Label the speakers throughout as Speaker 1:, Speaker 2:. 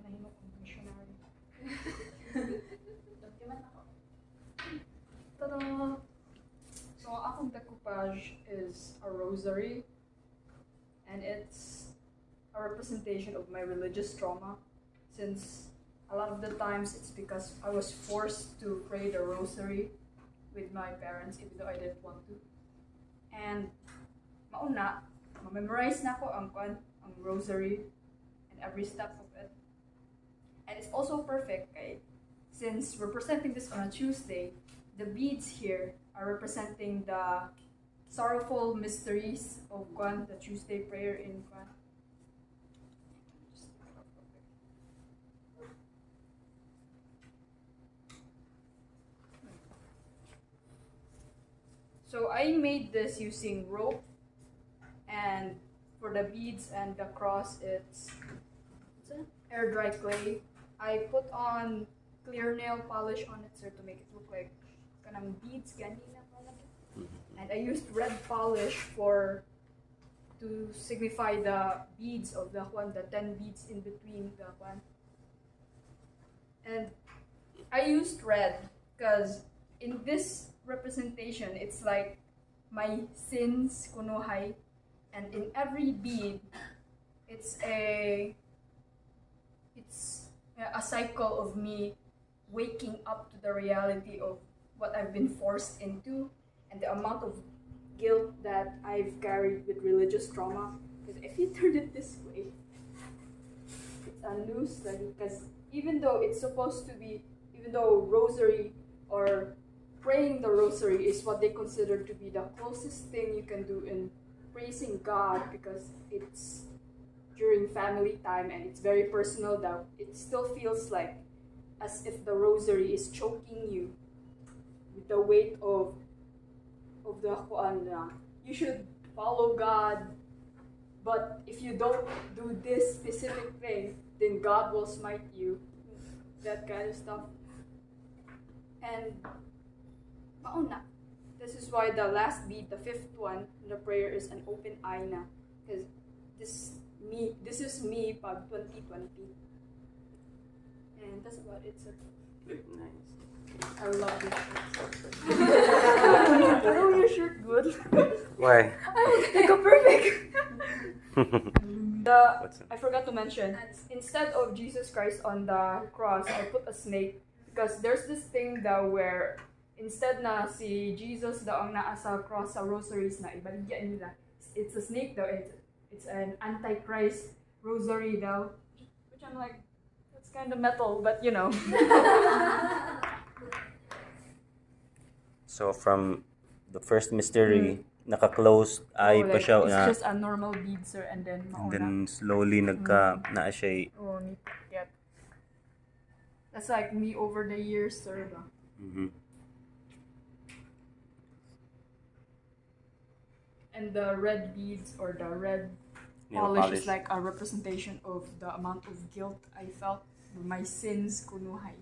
Speaker 1: nahimo kong missionary.
Speaker 2: Document ako.
Speaker 1: Ta-da! So, akong decoupage is a rosary, and it's a representation of my religious trauma, since a lot of the times it's because I was forced to pray the rosary with my parents even though I didn't want to. And mauna, ma-memorize na ko ang rosary and every step of it. And it's also perfect, kay since we're presenting this on a Tuesday, the beads here are representing the sorrowful mysteries of the Tuesday prayer in Kwan. So I made this using rope, and for the beads and the cross, it's air dry clay. I put on clear nail polish on it, sir, to make it look like kanang beads ganina pala. And I used red polish to signify the beads of the 10 beads in between the one. And I used red because in this representation, it's like my sins kunuhay, and in every bead, it's a cycle of me waking up to the reality of what I've been forced into and the amount of guilt that I've carried with religious trauma. Because if you turn it this way, it's a new study. Because even though rosary or praying the rosary is what they consider to be the closest thing you can do in praising God, because it's during family time and it's very personal, that it still feels like as if the rosary is choking you with the weight of the you should follow God, but if you don't do this specific thing, then God will smite you. That kind of stuff. And mauna. This is why the last bead, the fifth one in the prayer, is an open eye na. Because this is me pag 2020. And that's about it, sir.
Speaker 3: Nice.
Speaker 1: I love this shirt. Oh, your shirt good.
Speaker 3: Why?
Speaker 1: Like a perfect. I forgot to mention, instead of Jesus Christ on the cross, I put a snake, because there's this thing that where instead na si Jesus daw ang naa sa cross sa rosaries na ibaligya nila, it's a snake daw. It's an antichrist rosary daw, which I'm like, that's kind of metal, but you know.
Speaker 3: So from the first mystery, naka-closed eye pa siya.
Speaker 1: It's just a normal bead, sir, and then mauna.
Speaker 3: And then slowly naa siya.
Speaker 1: Oh, yep. That's like me over the years, sir. And the red beads or the red polish is like a representation of the amount of guilt I felt, my sins kunuhay.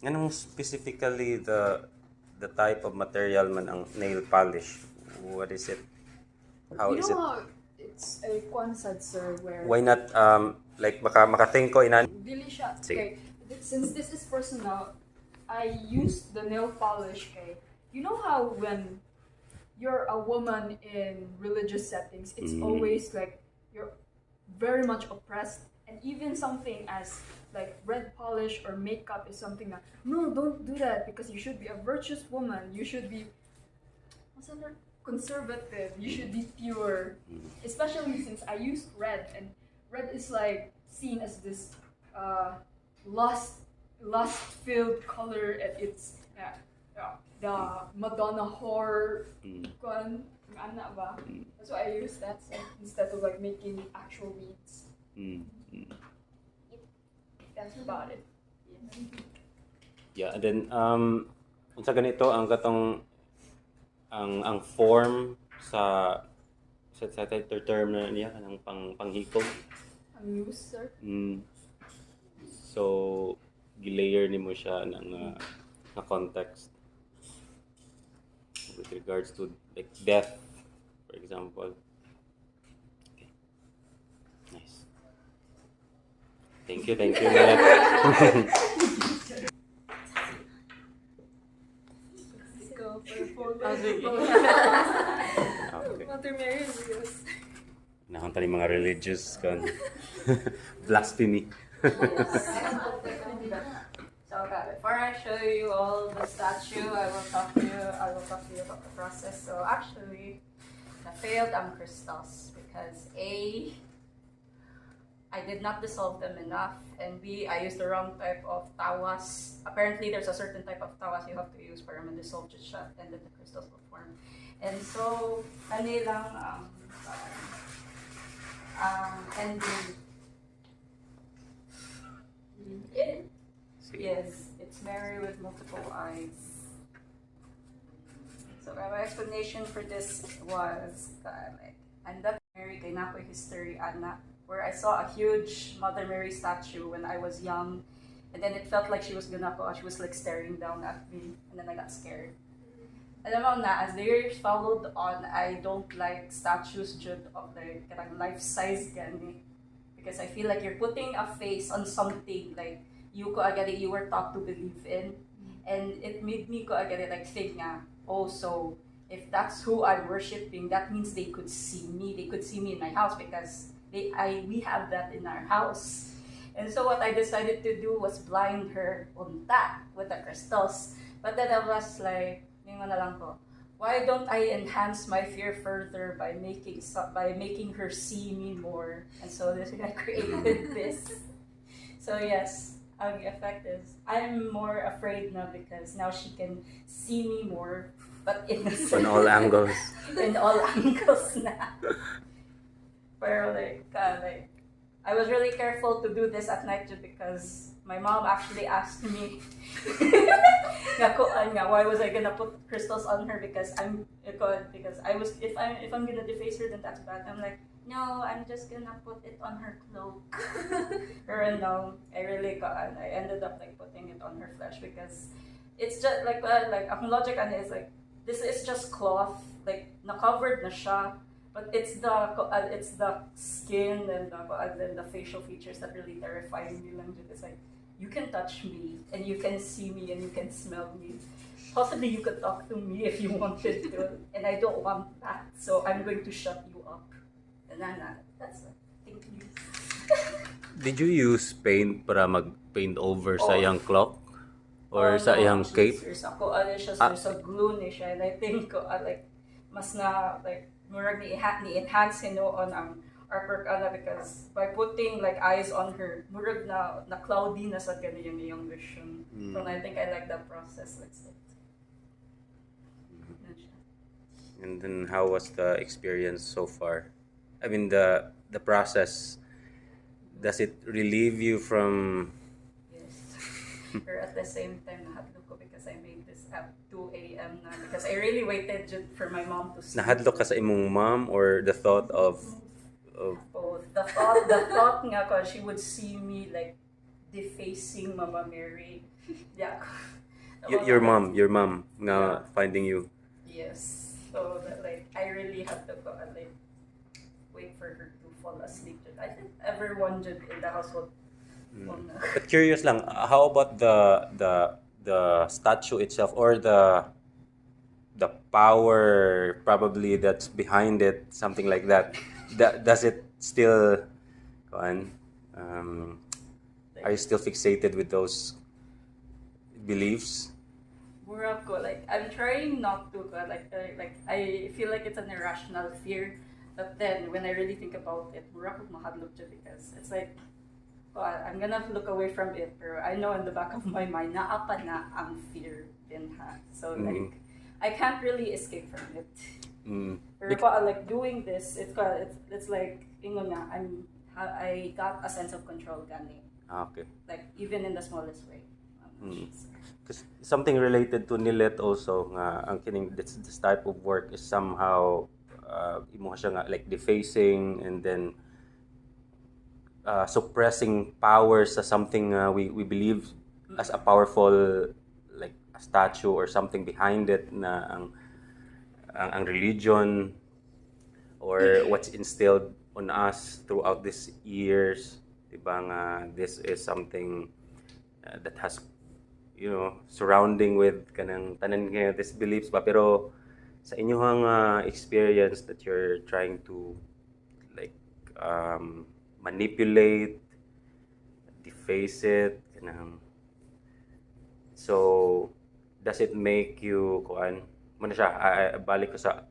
Speaker 3: Anong specifically the type of material man ang nail polish? What is it? How is it?
Speaker 1: It's a concept, sir, where
Speaker 3: Why not like makathink ko inan?
Speaker 1: Dili siya.
Speaker 3: Sige.
Speaker 1: Okay, since this is personal, I used the nail polish. Okay, you know how when you're a woman in religious settings, it's always like you're very much oppressed, and even something as like red polish or makeup is something that, no, don't do that, because you should be a virtuous woman. You should be conservative. You should be pure. Especially since I used red, and red is like seen as this lust-filled color, and it's the Madonna whore ana ba? That's why I use that, so instead of like making actual beads. That's about it.
Speaker 3: Yeah, and then unsa ganito ang katong ang form sa term na niya kanang panghikog.
Speaker 1: Ang use, sir.
Speaker 3: So gilayer nimo siya ng na context with regards to like death, for example. Okay. Thank you, Matt.
Speaker 1: Go for the photo.
Speaker 3: Okay.
Speaker 1: Mother Mary is yours.
Speaker 3: Nakanta ni mga religious kan. Blasphemy.
Speaker 2: So before I show you all the statue, I will talk to you about the process. So actually, I failed ang crystals because I did not dissolve them enough, and I used the wrong type of tawas. Apparently, there's a certain type of tawas you have to use para ma-dissolve siya, and then the crystals will form. And so, kanilang ending. Yes, it's Mary with multiple eyes. So my explanation for this was and that Mary kay nako history ana, where I saw a huge Mother Mary statue when I was young, and then it felt like she was like staring down at me, and then I got scared. Alam mo na, as the years followed on, I don't like statues jud of like life-size gani, because I feel like you're putting a face on something like you were taught to believe in, and it made me like think nga, oh, so if that's who I'm worshiping, that means they could see me in my house, because we have that in our house. And so what I decided to do was blind her on that with the crystals. But then I was like, why don't I enhance my fear further by making her see me more? And so I created this. So yes, the effect is I'm more afraid now because now she can see me more, but in
Speaker 3: all angles.
Speaker 2: In all angles na. Pero like I was really careful to do this at night just because my mom actually asked me why was I gonna put crystals on her, because if I'm gonna deface her, then that's bad. I'm like, no, I'm just gonna put it on her cloak. Or no, I ended up like putting it on her flesh, because it's just like ang logic on it is like, this is just cloth, like na-covered na siya, but it's the skin and the facial features that really terrify me lang. It's like, you can touch me and you can see me and you can smell me. Possibly you could talk to me if you wanted to, and I don't want that, so I'm going to shut you up. And that's it. Thank you.
Speaker 3: Did you use paint para mag-paint over sa iyang clock? Or sa iyang cape?
Speaker 2: Ako, there's a glue ni siya, and I think like mas na like murag ni-enhance on ang artwork because by putting like eyes on her, murag na cloudy na sa ganyan yung vision. So I think I like that process. That's it.
Speaker 3: And then how was the experience so far? I mean the process, does it relieve you from?
Speaker 2: Yes. Or at the same time nahadlok ko because I made this at 2 a.m. na, because I really waited for my mom to sleep.
Speaker 3: Nahadlok ka sa imong mom or the thought of
Speaker 2: both. The thought nga ko, she would see me like defacing Mama Mary. Yeah.
Speaker 3: your mom nga finding you?
Speaker 2: Yes. So like I really had to go and like wait for her to fall asleep. I think everyone in the household.
Speaker 3: But curious lang, how about the statue itself, or the power probably that's behind it, something like that? Does it still are you still fixated with those beliefs?
Speaker 2: Murako, like I'm trying not to like I feel like it's an irrational fear, but then when I really think about it, murako mahadlok siya, because it's like, I'm gonna look away from it, pero I know in the back of my mind naapa na ang fear din ha. So like I can't really escape from it. Pero like doing this, it's like ingon nga, I got a sense of control gani.
Speaker 3: Okay.
Speaker 2: Like even in the smallest way.
Speaker 3: Because something related to Nilet also nga ang kining this type of work is somehow imo siya nga like defacing and then suppressing power sa something we believe as a powerful, like a statue or something behind it na ang religion or what's instilled on us throughout these years, diba nga this is something that has surrounding with kanang tanan nga these beliefs ba, pero sa inyong experience that you're trying to like manipulate, deface it kanang, so does it make you kuan mo na siya balik ko sa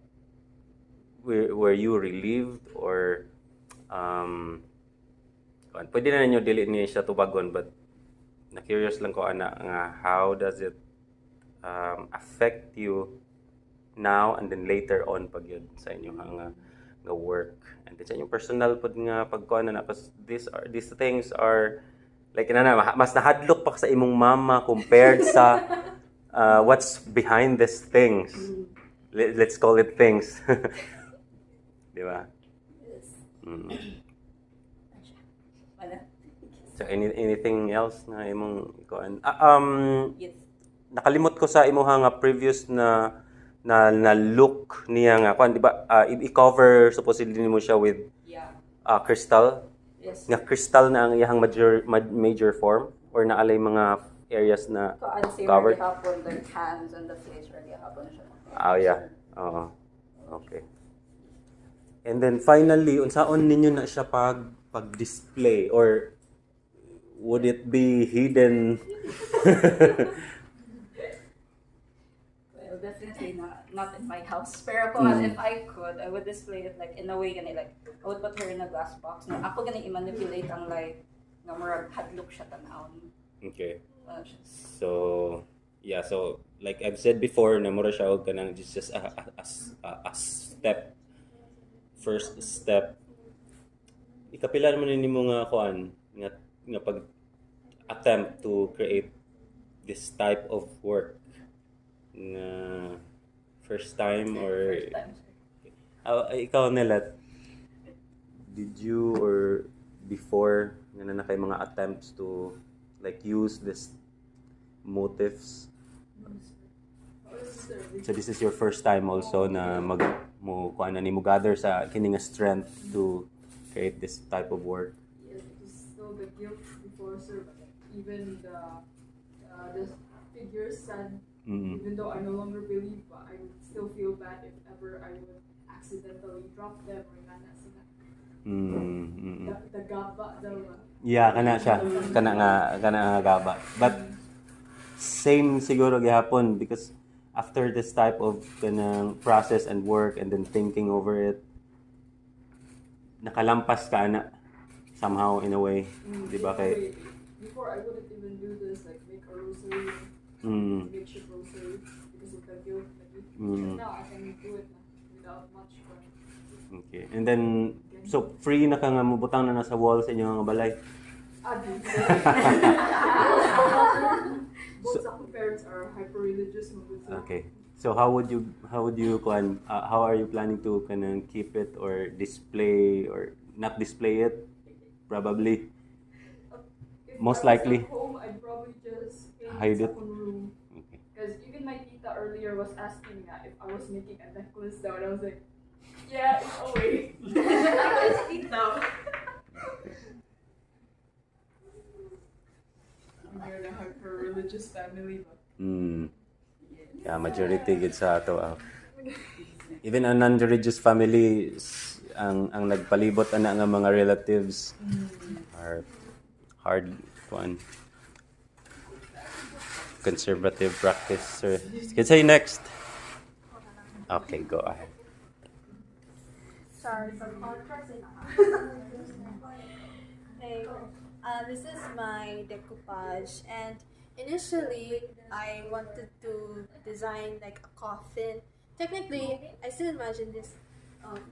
Speaker 3: were you relieved or kuan pwede na ninyo dili niya siya tubagon, but na curious lang ko ana nga how does it affect you now and then later on pag yun sa inyo nga work and then sa inyong personal pud nga pagkuan na because these things are like mas nahadlok pa sa imong mama compared sa what's behind these things. Let's call it things. Di ba?
Speaker 2: Yes.
Speaker 3: So anything else na imong ikuan?
Speaker 2: Yes.
Speaker 3: Nakalimot ko sa imuha nga previous na look niya nga kuan di ba i-cover supposedly nimo siya with crystal.
Speaker 2: Yes.
Speaker 3: Nga crystal na ang iyang major form or naalay mga areas na covered.
Speaker 2: Hapon the hands and the face ready hapon siya.
Speaker 3: Yeah. Oo. Okay. And then finally, unsaon ninyo na siya pag-display or would it be hidden?
Speaker 2: Well, definitely not in my house. Pero if I could, I would display it like in a way gani like I would put her in a glass box. Na ako gani i-manipulate ang light nga murag hadlok siya tanawon.
Speaker 3: Okay. So, yeah, so like I've said before, na mura siya og kanang just a step. First step. Ikapilan mo nimo nga kuan nga pag attempt to create this type of work na first time or ikaw nila did you or before nga na kay mga attempts to like use this motifs? So this is your first time also na kuan na nimo gather sa kini nga strength to create this type of work.
Speaker 1: Yes, just know the guilt before, sir. Even the figures said, even though I no longer believe, but I would still feel bad if ever I would accidentally drop them or nana sila. The gaba daw.
Speaker 3: Yeah, kana siya. Kana nga gaba. But same siguro gihapon because after this type of kanang process and work and then thinking over it, nakalampas ka na somehow in a way, di ba kay
Speaker 1: before I wouldn't even do this, like make a rosary, makeshift rosary because of the guilt. Now I can do it without much fun.
Speaker 3: Okay. And then so free na ka nga mubutang na nasa wall sa inyo nga balay.
Speaker 1: Both sa parents are hyper-religious.
Speaker 3: Okay. So how would you how are you planning to kanang keep it or display or not display it? Probably.
Speaker 1: If
Speaker 3: Most
Speaker 1: I was
Speaker 3: likely.
Speaker 1: At home, I'd probably just
Speaker 3: Hide it.
Speaker 1: room.
Speaker 3: Okay.
Speaker 1: Because even my tita earlier was asking if I was making a necklace down. I was like, yeah, it's away. We're gonna have her religious family.
Speaker 3: Yeah, majority gid sa ato. Even a non-religious family ang nagpalibot ana nga mga relatives are hard one conservative practice. Sir, can say next. Okay, go ahead.
Speaker 4: Sorry for contrast. Hey, this is my decoupage, and initially I wanted to design like a coffin. Technically, I still imagine this.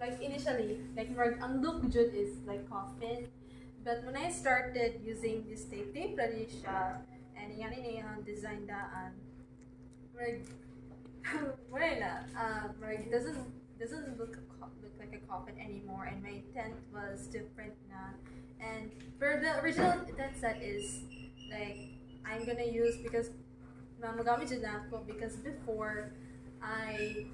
Speaker 4: Like initially, like ang look jud is like coffin, but when I started using this tape ready siya, and yan yung design daan, like it doesn't look like a coffin anymore, and my intent was different na. And for the original intent set is like I'm gonna use because magamit dyan na ako because before I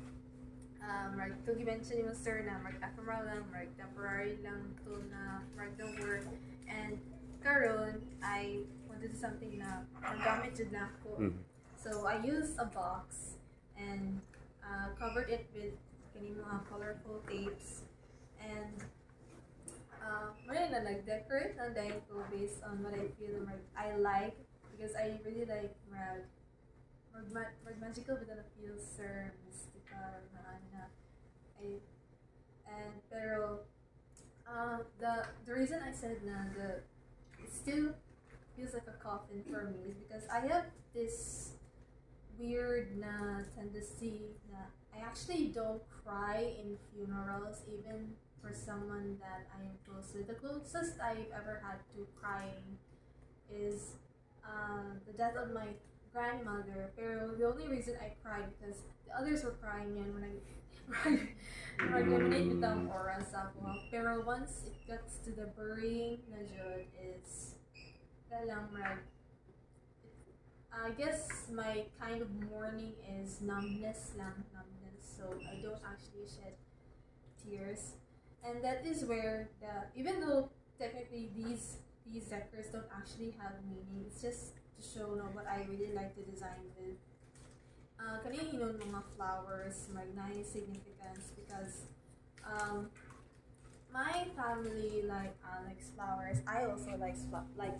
Speaker 4: to mention ni Sir na ephemeral lang, temporary lang to na don't work, and karon I wanted something na magamit jud na ako.
Speaker 3: Mm.
Speaker 4: So I used a box and covered it with kani mga colorful tapes and may na nag-decorate na dahil ko based on what I feel like I like because I really like magical but then feels sir mystical na and pero the reason I said na it still feels like a coffin for me is because I have this weird na tendency na I actually don't cry in funerals even for someone that I am close with. The closest I've ever had to crying is the death of my grandmother. Pero the only reason I cried because the others were crying yan when I mag-eliminate bitang oras ako. Pero once it gets to the burying na jud is lang I guess my kind of mourning is numbness. So I don't actually shed tears. And that is where even though technically these decors don't actually have meaning, it's just to show what I really like to design with. Kanina hinon mga flowers, may nice significance because my family likes flowers. I also like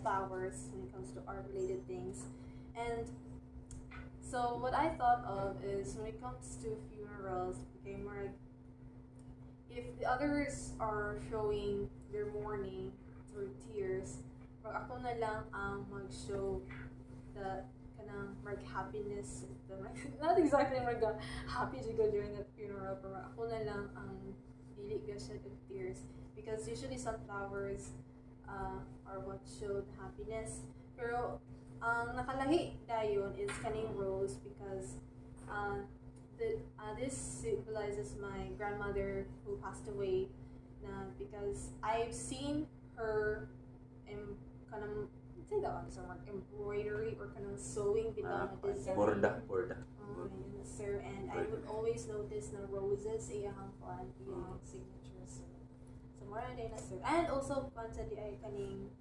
Speaker 4: flowers when it comes to art related things. And so what I thought of is when it comes to funerals, okay, more like if the others are showing their mourning through tears, ako na lang ang mag-show the kanang happiness, not exactly happy to go during the funeral, pero ako na lang ang dili ka siya of tears because usually sunflowers are what showed happiness. Pero ang nakalahi dayon is kaning rose because this symbolizes my grandmother who passed away na because I've seen her kanang say that one so embroidery or kanang sewing bitang na design.
Speaker 3: Borda.
Speaker 4: Yun, sir, and I would always notice na roses iyang fan iyang signature so more na sir. And also fun sa di ay kaning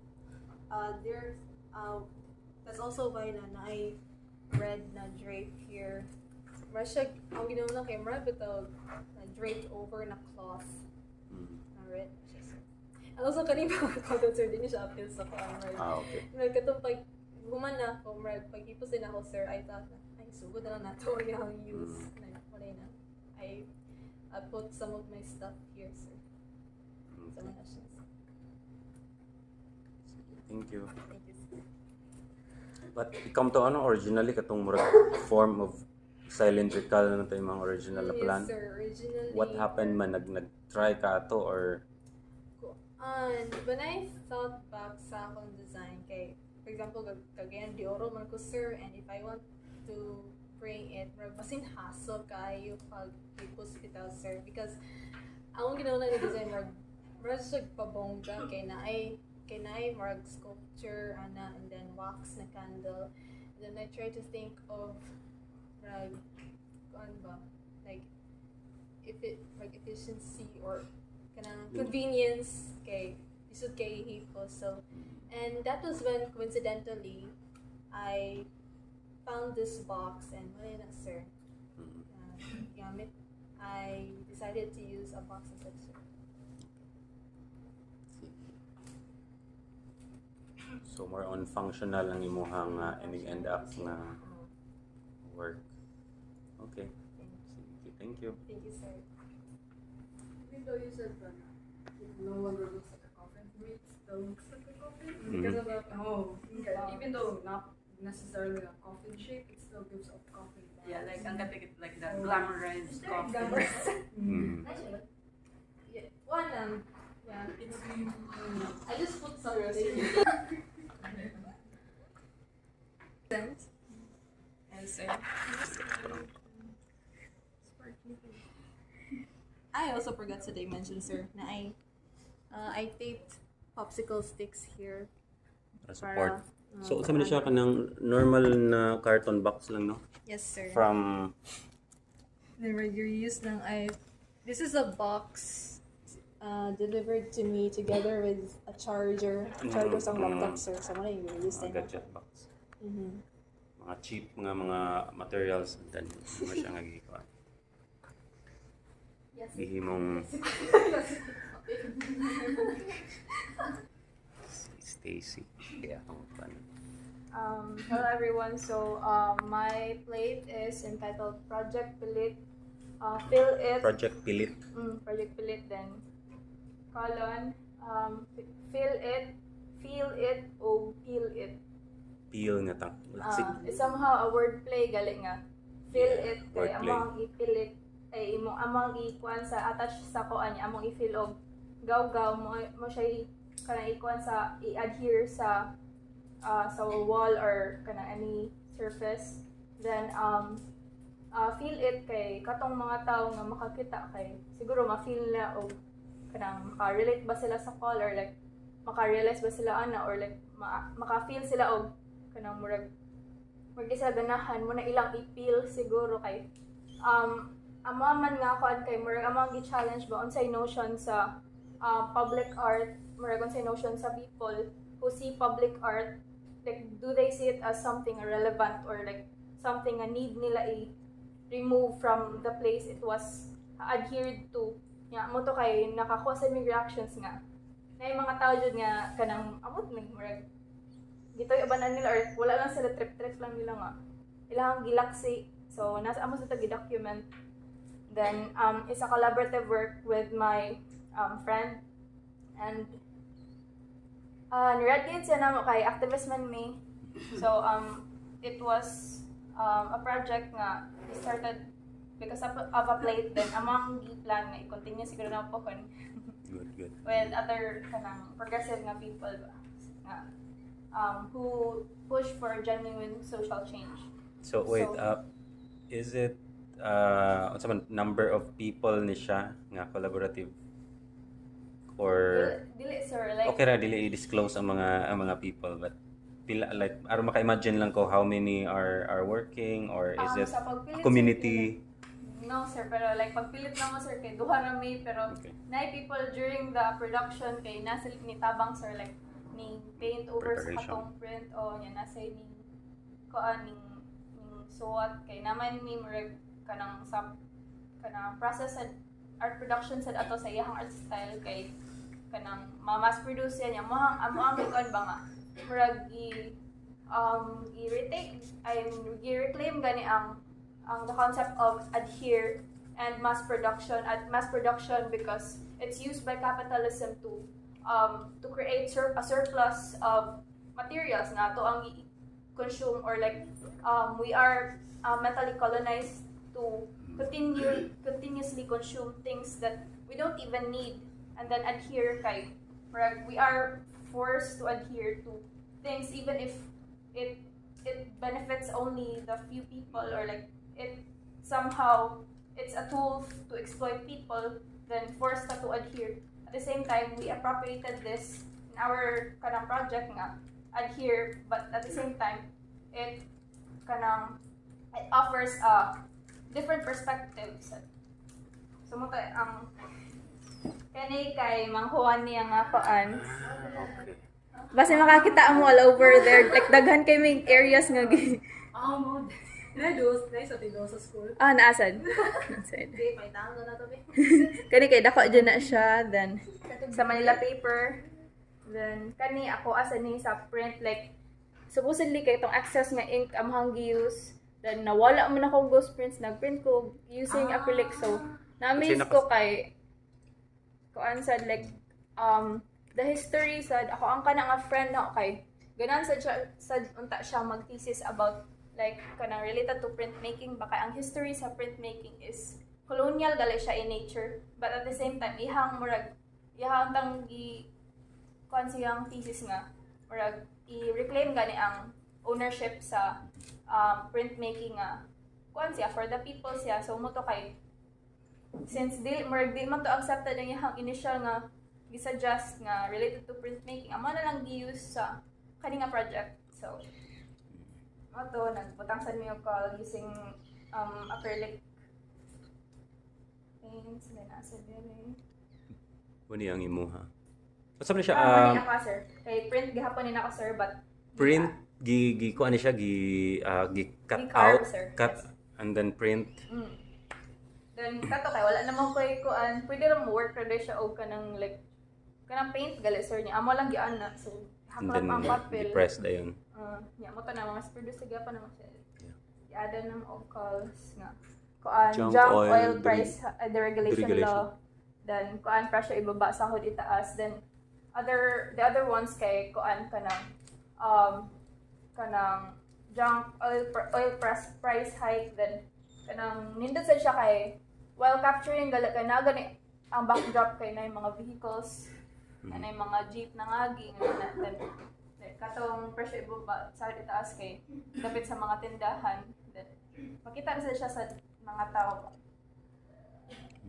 Speaker 4: there that's also why na I red na drape here. Masya, ang ginawa ng camera, bitaw draped over na cloth. Na red siya, sir. And also, kanina content, sir, din siya appeal sa kong, right?
Speaker 3: Okay.
Speaker 4: Katong pag human na ako, right? Pag ipos din ako, sir, I thought na, ay, sugod na lang nato yung use. Wala na. I put some of my stuff here, sir. Sa mga siya, sir.
Speaker 3: Thank you.
Speaker 4: Thank you, sir.
Speaker 3: But ikaw to originally katong murag form of cylindrical na to yung mga original na plan.
Speaker 4: Yes, sir. Originally.
Speaker 3: What happened man nag-try ka to or
Speaker 4: And when I thought back sa akong design kay for example kagayan di oro man ko sir and if I want to bring it masin hassle kayo pag hospital sir because akong ginawa na design marag siya pabongga kay naay marag sculpture ana and then wax na candle and then I try to think of like efficiency or kanang convenience kay isud kay hipo so and that was when coincidentally I found this box and wala na sir gamit I decided to use a box instead sir.
Speaker 3: So more on functional ang imuhang end up nga work. Okay. Thank you.
Speaker 4: Thank you sir.
Speaker 1: Even though you said that it no longer looks like a coffin, to me it still looks like a coffin
Speaker 3: Mhm.
Speaker 1: because of the even though not necessarily a coffin shape, it still gives off coffin vibes.
Speaker 2: Yeah, like ang katikit like the glamorized coffin.
Speaker 1: Glamorous.
Speaker 4: Yeah, one yeah
Speaker 1: It's
Speaker 4: I just put some
Speaker 2: Yes, sir.
Speaker 4: I also forgot to mention, sir, na I taped popsicle sticks here.
Speaker 3: Support.
Speaker 4: Para,
Speaker 3: So sa man siya kanang normal na carton box lang no?
Speaker 4: yes, sir.
Speaker 3: From
Speaker 4: Then you're used ng this is a box. delivered to me together with a charger sa laptop, sir. So, wala yung use
Speaker 3: Mga
Speaker 4: na.
Speaker 3: gadget box.
Speaker 4: Mm-hmm.
Speaker 3: Mga cheap nga mga materials then mo siya nga gikuha.
Speaker 1: Yes.
Speaker 3: Gihimong Stacy. Yeah, fun.
Speaker 1: Hello everyone. So my plate is entitled Project Pilit. Fill it.
Speaker 3: Project Pilit.
Speaker 1: Project Pilit. Then colon. Fill it. Feel it. O peel it.
Speaker 3: Peel nga tang.
Speaker 1: It's somehow a wordplay galing nga. Fill
Speaker 3: Yeah,
Speaker 1: it kay
Speaker 3: wordplay.
Speaker 1: among ipilit ay among ikuan sa attach sa kuan niya among i-fill og gaw-gaw mo siya kanang ikuan sa i-adhere sa wall or kanang any surface. Then feel it kay katong mga tao nga makakita kay siguro ma-feel na og kanang maka-relate ba sila sa call or like maka-realize ba sila ana or like maka-feel sila og kanang murag isa ganahan mo na ilang i-feel siguro kay amo man nga kuan kay murag among gi-challenge ba unsay notion sa public art, murag unsay notion sa people who see public art, like do they see it as something relevant or like something nga need nila i-remove from the place it was adhered to. Nga mo to kay nakakuha sa mga reactions nga na yung mga tao jud nga kanang amot ning murag gitoy abanan nila or wala lang sila trip lang nila nga ilang gilaksi. So nasa amo sa gi-document. Then it's a collaborative work with my friend and niread yun siya na kay activist man me. So it was a project nga we started because of a plate. Then among gi-plan nga i-continue siguro na po kun
Speaker 3: Good.
Speaker 1: with other kanang progressive nga people ba nga who push for genuine social change.
Speaker 3: So wait, is it unsa man number of people ni siya nga collaborative or
Speaker 1: Dili sir, like
Speaker 3: okay ra dili i-disclose ang mga people but pila like aron maka-imagine lang ko how many are working or is it
Speaker 1: sa pagpilit,
Speaker 3: a community?
Speaker 1: No sir, pero like pagpilit lang mo sir kay duha ra may pero
Speaker 3: Okay.
Speaker 1: naay people during the production kay nasa ni tabang sir like ning paint over sa
Speaker 3: Preparation.
Speaker 1: katong print o nya nasa ning kuan ning suwat kay naman ni murag kanang sa kanang process sa art production sa ato sa iyang art style kay kanang mass produce yan amo ang kuan ba nga murag i-reclaim gani ang the concept of adhere and mass production because it's used by capitalism to create a surplus of materials na to ang consume or like we are mentally colonized to continuously consume things that we don't even need and then adhere kay we are forced to adhere to things even if it benefits only the few people or like it somehow it's a tool to exploit people, then forced to adhere. At the same time, we appropriated this in our kanang project nga adhere, but at the same time it offers a different perspectives. So mo ang kani kay manghuan niya nga paan.
Speaker 3: Okay.
Speaker 1: Basta makakita mo all over there, like daghan kay may areas nga
Speaker 4: Mo. Nice at sa school.
Speaker 1: naasan.
Speaker 4: Okay, paitang na to be.
Speaker 1: Kani kay dako dyan na siya, then sa Manila paper, then kani ako asa ni sa print, like supposedly kay itong access nga ink amhang gi-use, then nawala man akong ghost prints, nagprint ko using acrylic, so na-amaze ko kay kuan sad like the history sad ako ang kanang nga friend na kay ganan sad unta siya mag-thesis about like kanang related to printmaking baka ang history sa printmaking is colonial gali siya in nature, but at the same time ihang tang kuan siyang thesis nga murag i-reclaim gani ang ownership sa printmaking nga kuan siya for the people siya. So mo to kay since di man to accepted ang iyang initial nga gisuggest nga related to printmaking, amo na lang gi-use sa kani nga project. So to nagbutang sa niyo call using acrylic paints na nasa din
Speaker 3: Wani ang imuha. Sabi siya,
Speaker 2: Mani ako, sir. Kay print gihapon ni ako, sir, but
Speaker 3: print, kuha ni siya, cut
Speaker 2: Gi-carve,
Speaker 3: out,
Speaker 2: sir.
Speaker 3: cut,
Speaker 2: Yes.
Speaker 3: and then print.
Speaker 2: Then kato kay wala namang koy kuan, pwede ra mo work ra siya og kanang like kanang paint gali sir niya. Amo lang gian na. So
Speaker 3: And
Speaker 2: haklap
Speaker 3: then,
Speaker 2: ang papel.
Speaker 3: i-press na yun.
Speaker 2: Nya mo to na mga produce gyapon naman siya.
Speaker 3: Yeah.
Speaker 2: I-add ng calls nga kuan
Speaker 3: Junk
Speaker 2: junk
Speaker 3: oil,
Speaker 2: oil price deregulation
Speaker 3: deregulation.
Speaker 2: law. Then kuan pressure ibaba sahod itaas. Then the other ones kay kuan kanang junk oil price hike. Then kanang nindot sa siya kay while capturing gala kay na gani ang backdrop kay na yung mga vehicles na yung mga jeep na ngagi nga then katong pressure ibaba sa itaas kay dapit sa mga tindahan then makita na siya sa mga tao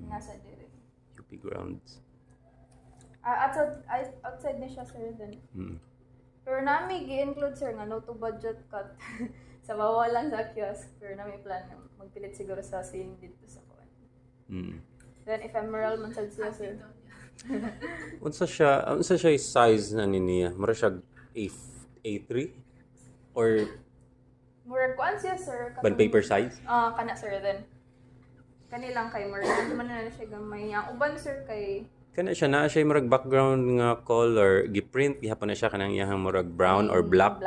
Speaker 2: nasa dire
Speaker 3: UP grounds.
Speaker 2: outside na siya sir then
Speaker 3: Mm.
Speaker 2: pero nami gi-include sir nga no to budget cut sa mawalan sa kiosk pero nami plan na magpilit siguro sa scene dito sa kuan then ephemeral man sad siya sir
Speaker 3: Unsa siya yung size na niya? Mura siya A3 or
Speaker 2: murag kuan siya sir
Speaker 3: bond paper size?
Speaker 2: Kana sir then kanilang kay murag man na siya gamay ang uban sir kay
Speaker 3: Kana siya na siya murag background nga color giprint gihapon na siya kanang iyang murag brown or black.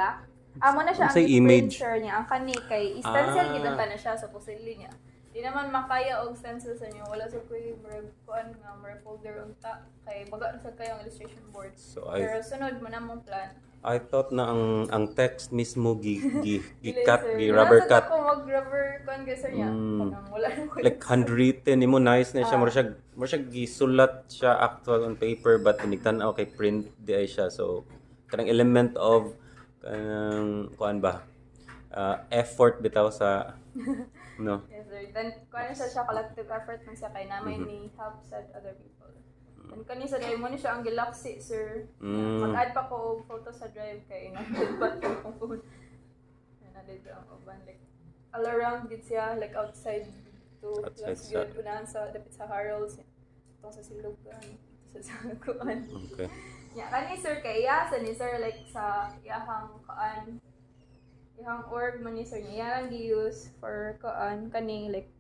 Speaker 2: Amo na siya ang
Speaker 3: Unsay image?
Speaker 2: printer niya ang kani kay stencil gid na siya supposedly niya. Di naman makaya og stencil sa inyo wala sa kuy murag kuan nga murag folder unta kay baga sa kayong illustration board.
Speaker 3: So
Speaker 2: Pero sunod mo na mong plan.
Speaker 3: I thought na ang text mismo cut rubber
Speaker 2: Nasa
Speaker 3: cut
Speaker 2: ako mag-rubber kuan guys sir niya. Kanang wala na ko.
Speaker 3: like handwritten nimo nice na siya mura siya gisulat siya actual on paper but tinigtan-aw kay print di ay siya so kanang element of kanang kuan ba effort bitaw sa no.
Speaker 2: Yes, sir. Then, kung siya collective effort man siya kay namay ni help sa other people. Then, kanisa dahil mo ni siya ang galaxy, sir. Mag-add pa ko og photo sa drive kay nandito ba yung phone. Nandito ang uban. Like, all around gid siya, like outside to
Speaker 3: Outside
Speaker 2: plus
Speaker 3: sa-
Speaker 2: good punahan sa dapit sa Harolds. Itong sa Silugan, sa kuan.
Speaker 3: Okay.
Speaker 2: Yeah, kani sir kay iya sa ni sir like sa iyahang kuan ihang org man ni sir niya lang gi-use for kuan kani like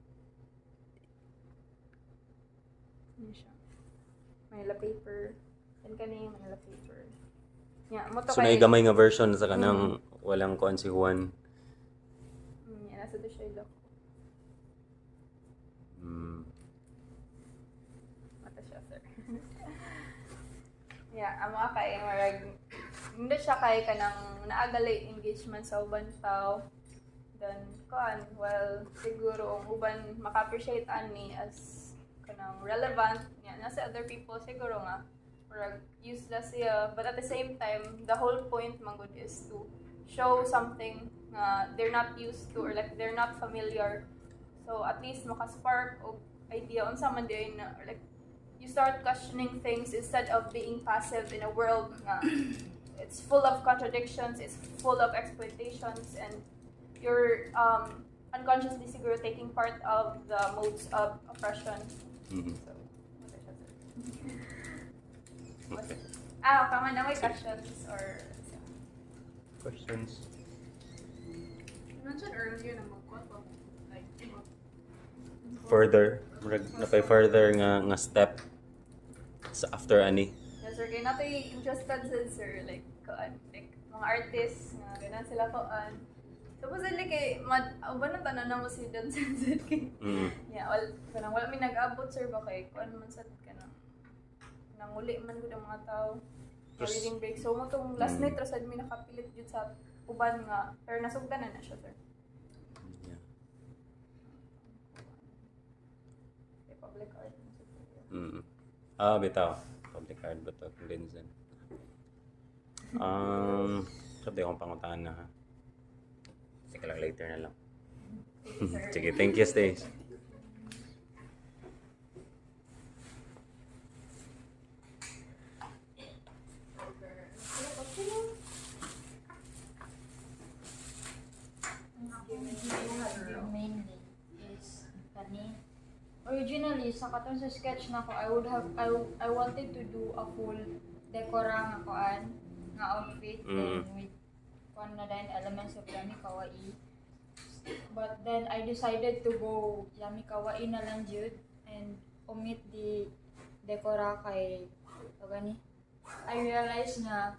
Speaker 2: ano siya Manila paper and kani Manila paper yeah mo to
Speaker 3: So na gamay nga version sa kanang walang kuan si Juan.
Speaker 2: yeah nasa to siya lock mata siya sir yeah amo kay marag hindi siya kay kanang naagalay engagement sa uban tao then kuan well siguro ang uban maka-appreciate ani as kanang relevant yeah, nasa other people siguro nga or useless siya but at the same time the whole point man gud is to show something nga they're not used to or like they're not familiar so at least maka-spark og idea unsa man diay na or like you start questioning things instead of being passive in a world nga it's full of contradictions, it's full of exploitations, and you're unconsciously siguro taking part of the modes of oppression. So,
Speaker 3: Okay.
Speaker 2: Kama na may questions or
Speaker 3: Questions?
Speaker 1: You mentioned earlier na magkwento, like,
Speaker 3: Further, murag na pay further nga step sa after ani.
Speaker 2: yes, sir, kaya natin interested sa sir, like, kuan, like, mga artists, nga, ganun sila kuan. Supposedly kay, uban na tanan na mo si Don Sensei kay, yeah, kanang wala may nag-abot sir ba kay, kuan man sa kanang, nanguli man gud ang mga tao. Reading break. So, mo itong last night, rasad mi nakapilit dito sa uban nga, pero nasugdan na siya sir.
Speaker 3: Yeah.
Speaker 2: Kay public art.
Speaker 3: Bitaw. Public art ba ito? Linzen. Sabi akong pangutaan na ha. Sige lang, later na lang. Sige, thank you, Stace.
Speaker 5: Mainly is kani original originally sa katong sa sketch na ko, I wanted to do a full dekora nga kuan nga outfit and with kuan na din elements of Yami Kawaii. But then I decided to go Yami Kawaii na lang jud and omit the dekora kay gani. I realized na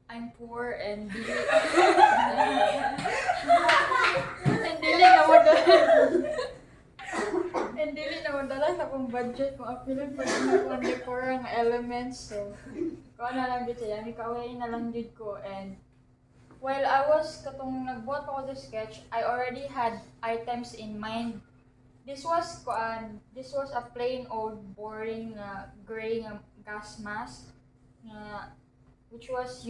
Speaker 5: I'm poor and dili and dili na mo and dili na madala sa akong budget kung apilin pa din ako ang decor ang elements. So, kuha na lang dito. Yami Kawaii na lang dito ko. And while I was katong nagbuhat pa ko sa sketch, I already had items in mind. This was a plain old boring gray gas mask which was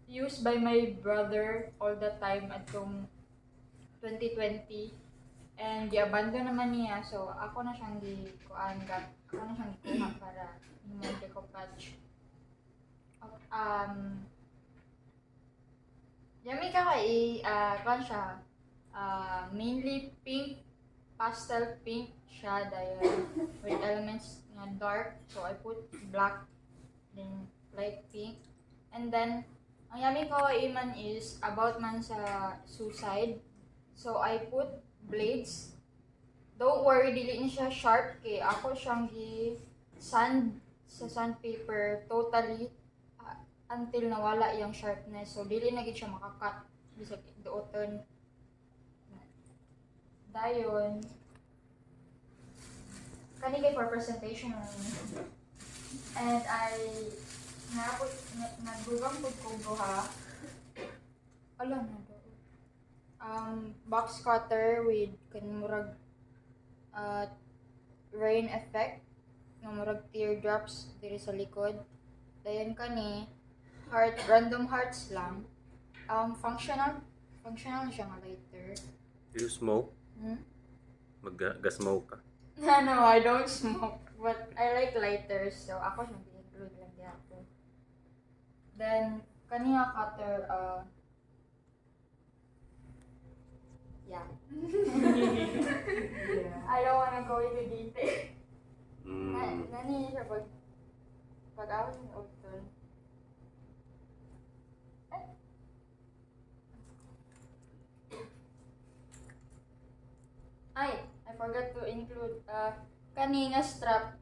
Speaker 5: used by my brother all the time atong 2020. And gi-abandon naman niya, so ako na siyang gikuha para hindi ko patch. Yami Kawaii, kuan siya, mainly pink, pastel pink siya dahil with elements na dark, so I put black, then light pink. And then, ang Yami Kawaii man is about man sa suicide, so I put blades. Don't worry, dili ni siya sharp kay ako siyang sand sa sandpaper totally until nawala yung sharpness. So dili na gid siya makakat bisag duoton. Dayon kani kay for presentation and I nagdugang pud ko duha. Ala na box cutter with kanmurag rain effect nga murag teardrops diri sa likod. Dayon kani random hearts lang. Functional siya nga lighter.
Speaker 3: Do you smoke? Mag-smoke ka?
Speaker 5: No, I don't smoke, but I like lighters, so ako siyang i-include lang dito. Then kani nga cutter yeah. I don't wanna go into detail. Nani siya pag ako ng autumn. Ay, I forgot to include kani nga strap.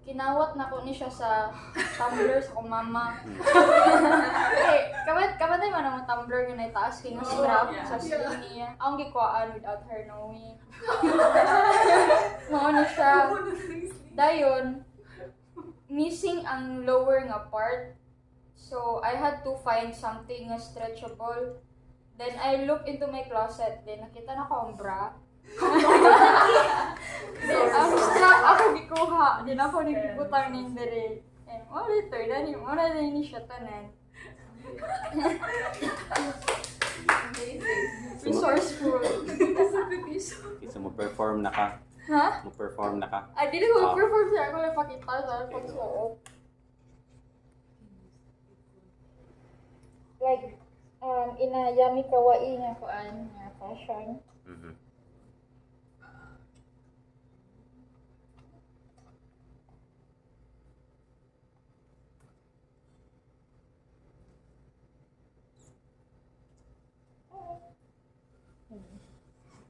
Speaker 5: Kinawat na ko ni siya sa tumbler sa kong mama. Okay, kamatay man ang tumbler nga naitaas kay nga strap sa sling niya. Ang gikuhaan without her knowing. Mao na siya. Dayon, missing ang lower nga part. So, I had to find something nga stretchable. Then, I looked into my closet. Then, nakita na ko ang bra. Then, ang strap ako gikuha. Then, ako nagkikutang ng dere. And, later, dani, muna din ni siya tanan. Resourceful.
Speaker 3: So, mo-perform na ka?
Speaker 5: Ha?
Speaker 3: Mo-perform na ka?
Speaker 5: Ay, dili ko mag-perform siya. Ako lang pakita sa pagsuot. Like, ina Yami Kawaii nga kuan nga fashion.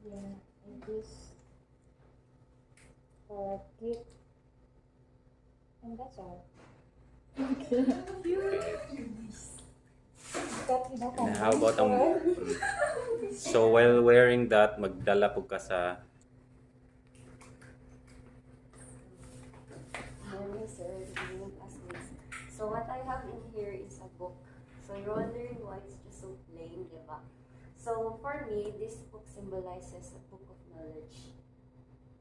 Speaker 5: Yeah, and this for a gift. And that's all.
Speaker 3: And how about so while wearing that, magdala po ka sa
Speaker 6: Morning, sir. Good evening, classmates. So what I have in here is a book. So you're wondering why it's just so plain, diba? So for me, this book symbolizes a book of knowledge.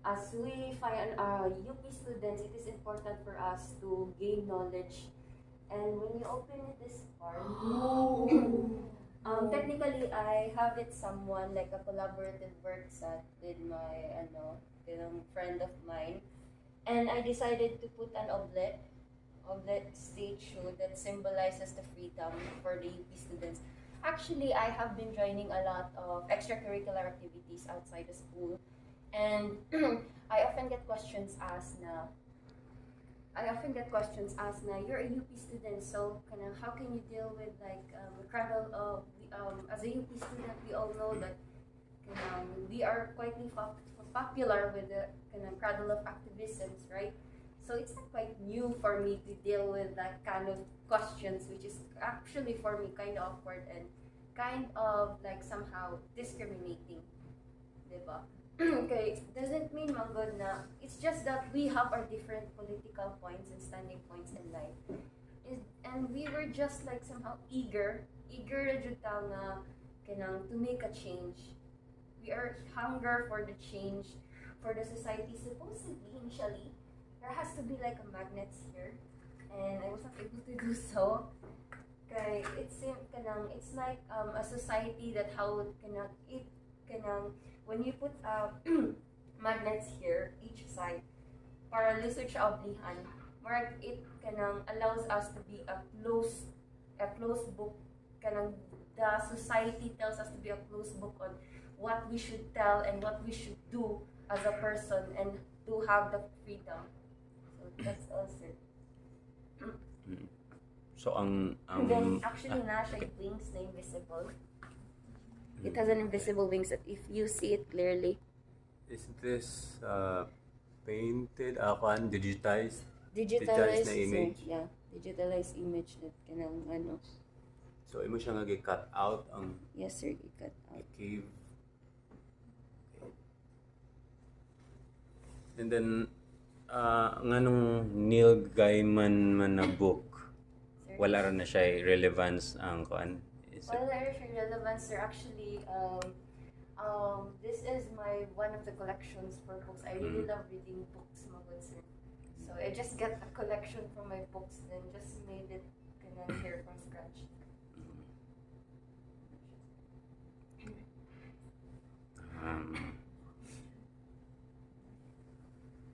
Speaker 6: As we find UP students, it is important for us to gain knowledge. And when you open it this part, technically I have it someone like a collaborative work set with my friend of mine. And I decided to put an oblate statue that symbolizes the freedom for the UP students. Actually, I have been joining a lot of extracurricular activities outside the school. And I often get questions asked na you're a UP student, so how can you deal with like the cradle of as a UP student, we all know that we are quite popular with the cradle of activisms, right? So it's not quite new for me to deal with that kind of questions, which is actually for me kind of awkward and kind of like somehow discriminating, diba? Okay, doesn't mean manggod na. It's just that we have our different political points and standing points in life. And we were just like somehow eager na jud tayo na to make a change. We are hunger for the change for the society. Supposedly, initially, there has to be like a magnet here, and I was not able to do so. Kay it's like a society that how when you put magnets here each side para lisod siya oblihan, more it allows us to be a closed book. The society tells us to be a closed book on what we should tell and what we should do as a person and to have the freedom. So that's also.
Speaker 3: So ang
Speaker 6: And then actually na siya wings na invisible. It has an invisible wings that if you see it clearly.
Speaker 3: Is this painted digitized
Speaker 6: Digitalized
Speaker 3: na image?
Speaker 6: So, yeah, digitalized image that kanang ano.
Speaker 3: So imo siya nga gi-cut out ang
Speaker 6: Yes sir, i-cut out.
Speaker 3: cave. And then nganong Neil Gaiman man na book,
Speaker 6: Sir?
Speaker 3: wala ra na siya relevance ang kuan.
Speaker 6: Well, there is relevance sir. Actually, this is one of the collections for books. I really love reading books, mga good sir. So I just get a collection from my books, then just made it here from scratch.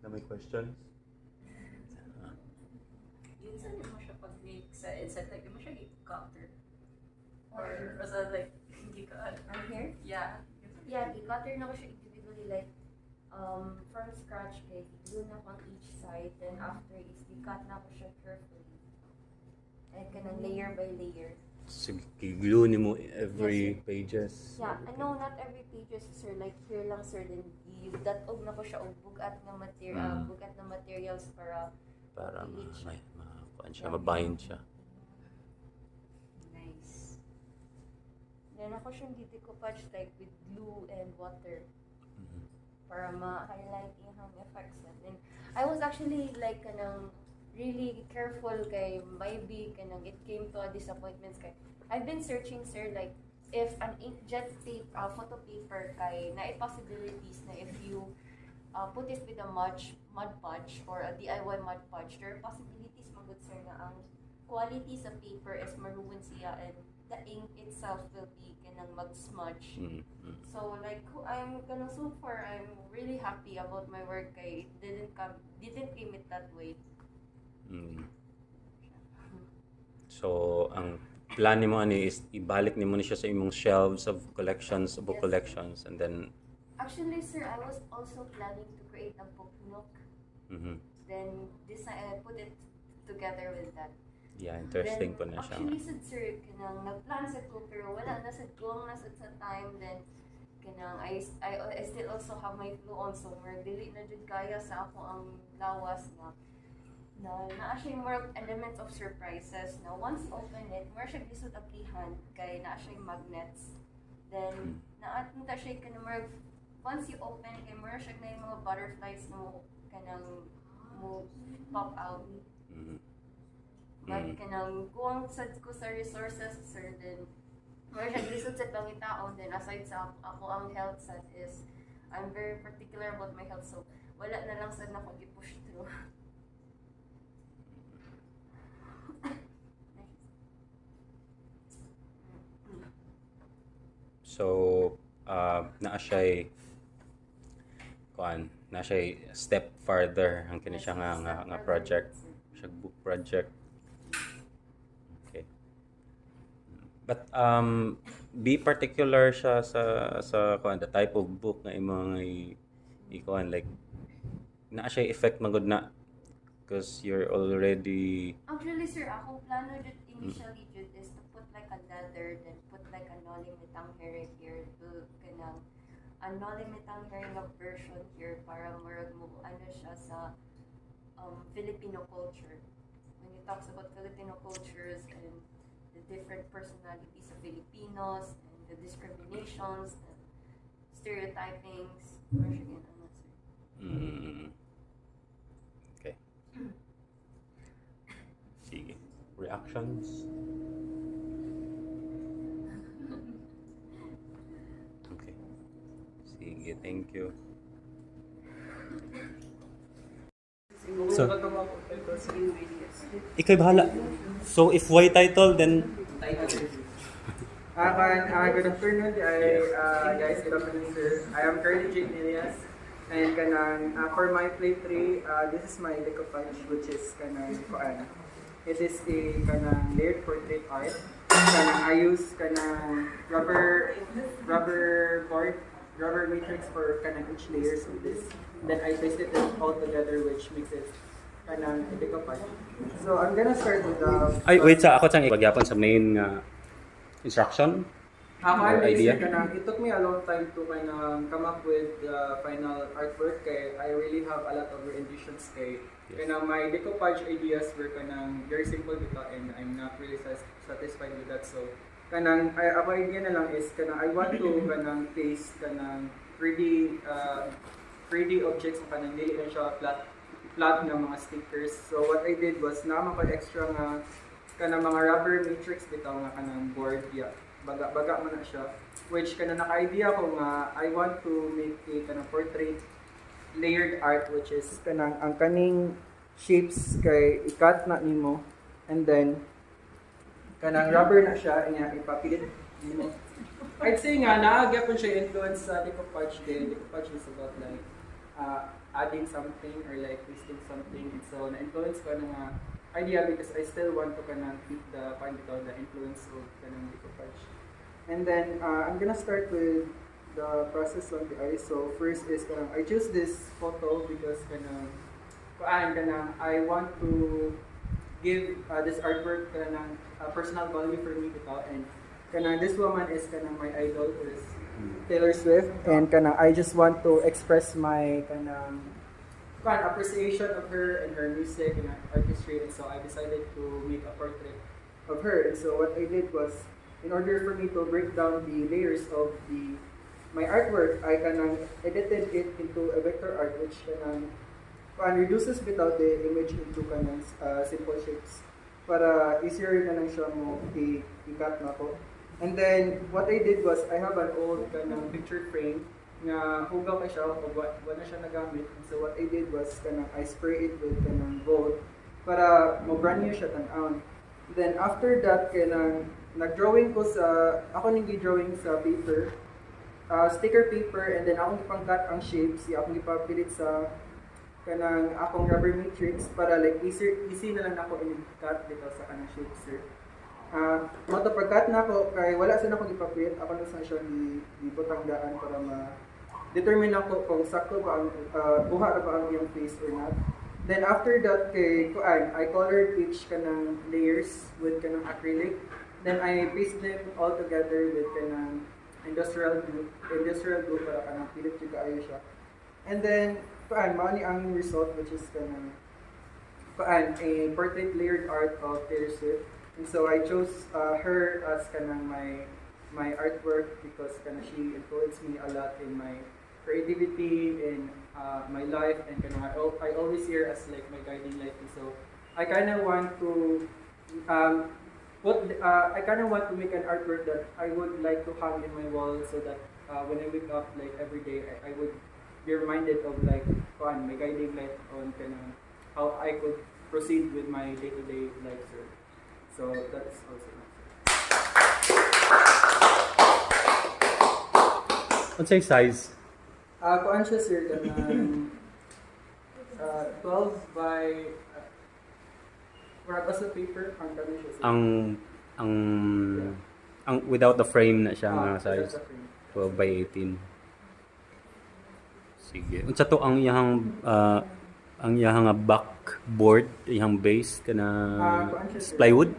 Speaker 3: Na may questions?
Speaker 2: Yun saan mo siya pag-make sa inside, like, mo siya i-cutter? Or was that like, hindi ka,
Speaker 6: Here?
Speaker 2: yeah.
Speaker 6: Yeah, i-cutter na ko siya individually, like, from scratch, kay glue na ko on each side, then after is i-cut na ko siya carefully. And layer by layer.
Speaker 3: So glue nimo every
Speaker 6: Yes,
Speaker 3: pages.
Speaker 6: Yeah, no, not every pages, sir. Like here lang, sir. Then datog na ko siya og bugat na materials para
Speaker 3: Kuan siya, mabind siya.
Speaker 6: Nice. Then ako siyang didecopage like with glue and water para ma-highlight yung effects. Then I was actually like really careful kay maybe it came to a disappointment kay I've been searching sir like if an inkjet tape photo paper kay na possibilities na if you put it with a mud podge or a DIY mud podge, there are possibilities magud sir na ang quality sa paper is maruwan siya and the ink itself will be mag-smudge. So like so far I'm really happy about my work kay it didn't came it that way.
Speaker 3: So ang plan nimo ani is ibalik nimo ni siya sa imong shelves of collections, book
Speaker 6: Yes.
Speaker 3: collections, and then
Speaker 6: Actually, sir, I was also planning to create a book nook. Then put it together with that.
Speaker 3: yeah, interesting po
Speaker 6: Then,
Speaker 3: na siya.
Speaker 6: actually, sir, nag-plan sa ko, pero wala na sa time. Then, I still also have my flow on, so dili na jud kaya sa ako ang lawas na siya yung more elements of surprises. Now, once you open it, more siya lisod aplihan, kay naa siya yung magnets. Then, naatunta siya more once you open, kay more siya na yung mga butterflies na mo pop out. Like, kuwang ko sa resources, sir, then, more siya lisod sa pangitaon, then aside sa ako ang health sad is, I'm very particular about my health, so wala na lang sad na ako i-push through.
Speaker 3: So naa siya step farther ang kini siya nga project, siya book project. Okay. But be particular siya sa the type of book na imong ikuan like naa siya effect magud na because you're already
Speaker 6: Actually, sir, ako plano jud initially jud is to put like a leather, then put like a nolimitang herring here to kanang a nolimitang herring of version here para murag mo ano siya sa Filipino culture. When it talks about Filipino cultures and the different personalities of Filipinos and the discriminations and stereotypings, or siya ano, sir.
Speaker 3: Okay. Sige. Reactions? Okay. Sige, thank you. So, ikay bahala. So, if why title, then...
Speaker 7: Good afternoon, guys. Good afternoon, sir. I am currently Jake Elias. And for my play 3, this is my decoupage, which is it is a layered portrait art. I use rubber matrix for each layers of this. Then I paste it all together, which makes it a decoupage. So I'm gonna start with the.
Speaker 3: Ay, wait, ako sang ipagyapon sa main instruction. Or idea?
Speaker 7: It took me a long time to come up with the final artwork. I really have a lot of renditions. My decoupage ideas were very simple bito, and I'm not really satisfied with that. So ako idea na lang is I want to paste 3D objects na dili na siya flat na mga stickers. So what I did was naman ko extra mga rubber matrix bitaw nga board baga man na siya, which naka-idea ko nga I want to make a portrait layered art, which is ang kaning shapes kay i-cut na nimo, and then rubber na siya nga ipapilit nimo. I'd say nga naagya po siya influence sa decoupage din. Decoupage is about like adding something or like twisting something, and so na-influence ko nga idea because I still want to keep the influence of decoupage. And then I'm gonna start with the process on the eye. So first is I choose this photo because I want to give this artwork a personal value for me bitaw, and this woman is my idol, is Taylor Swift, and I just want to express my appreciation of her and her music and her artistry, and so I decided to make a portrait of her. And so what I did was, in order for me to break down the layers of my artwork, I edited it into a vector art, which reduces without the image into simple shapes para easier na lang siya mo i-cut na to. And then what I did was, I have an old picture frame nga hugaw ka siya o wala siya nagamit. And so what I did was I spray it with gold para mo brand new siya tan-aon. Then after that nag-drawing ko ako nag-drawing sa paper, sticker paper, and then akong ipang-cut ang shapes, akong ipapilit sa akong rubber matrix para like easy na lang ako i-cut dito sa shapes, sir. Pag-cut na ako, kay wala sa akong ipapilit, ako na sa siya ibutangdaan para ma-determine ako kung sakto ba ang buha na ba ang iyong face or not. Then after that, I colored each layers with acrylic. Then I paste them all together with industrial glue para pilit yung kaayo siya. And then mauni ang result, which is a portrait layered art of Taylor Swift. And so I chose her as my artwork because she influenced me a lot in my creativity, in my life, and I always see her as like my guiding light. And so I want to want to make an artwork that I would like to hang in my wall, so that when I wake up like every day, I would be reminded of like my guiding light on how I could proceed with my day-to-day life, sir. So that's also my
Speaker 3: What's your size?
Speaker 7: Kuan siya, sir, 12 by as a paper, ang kami siya, sir.
Speaker 3: Ang without the frame na siya nga
Speaker 7: Without
Speaker 3: size.
Speaker 7: the frame.
Speaker 3: 12 by 18. Sige. Unsa to ang iyahang backboard, iyang base kana
Speaker 7: kuan siya, sir.
Speaker 3: plywood,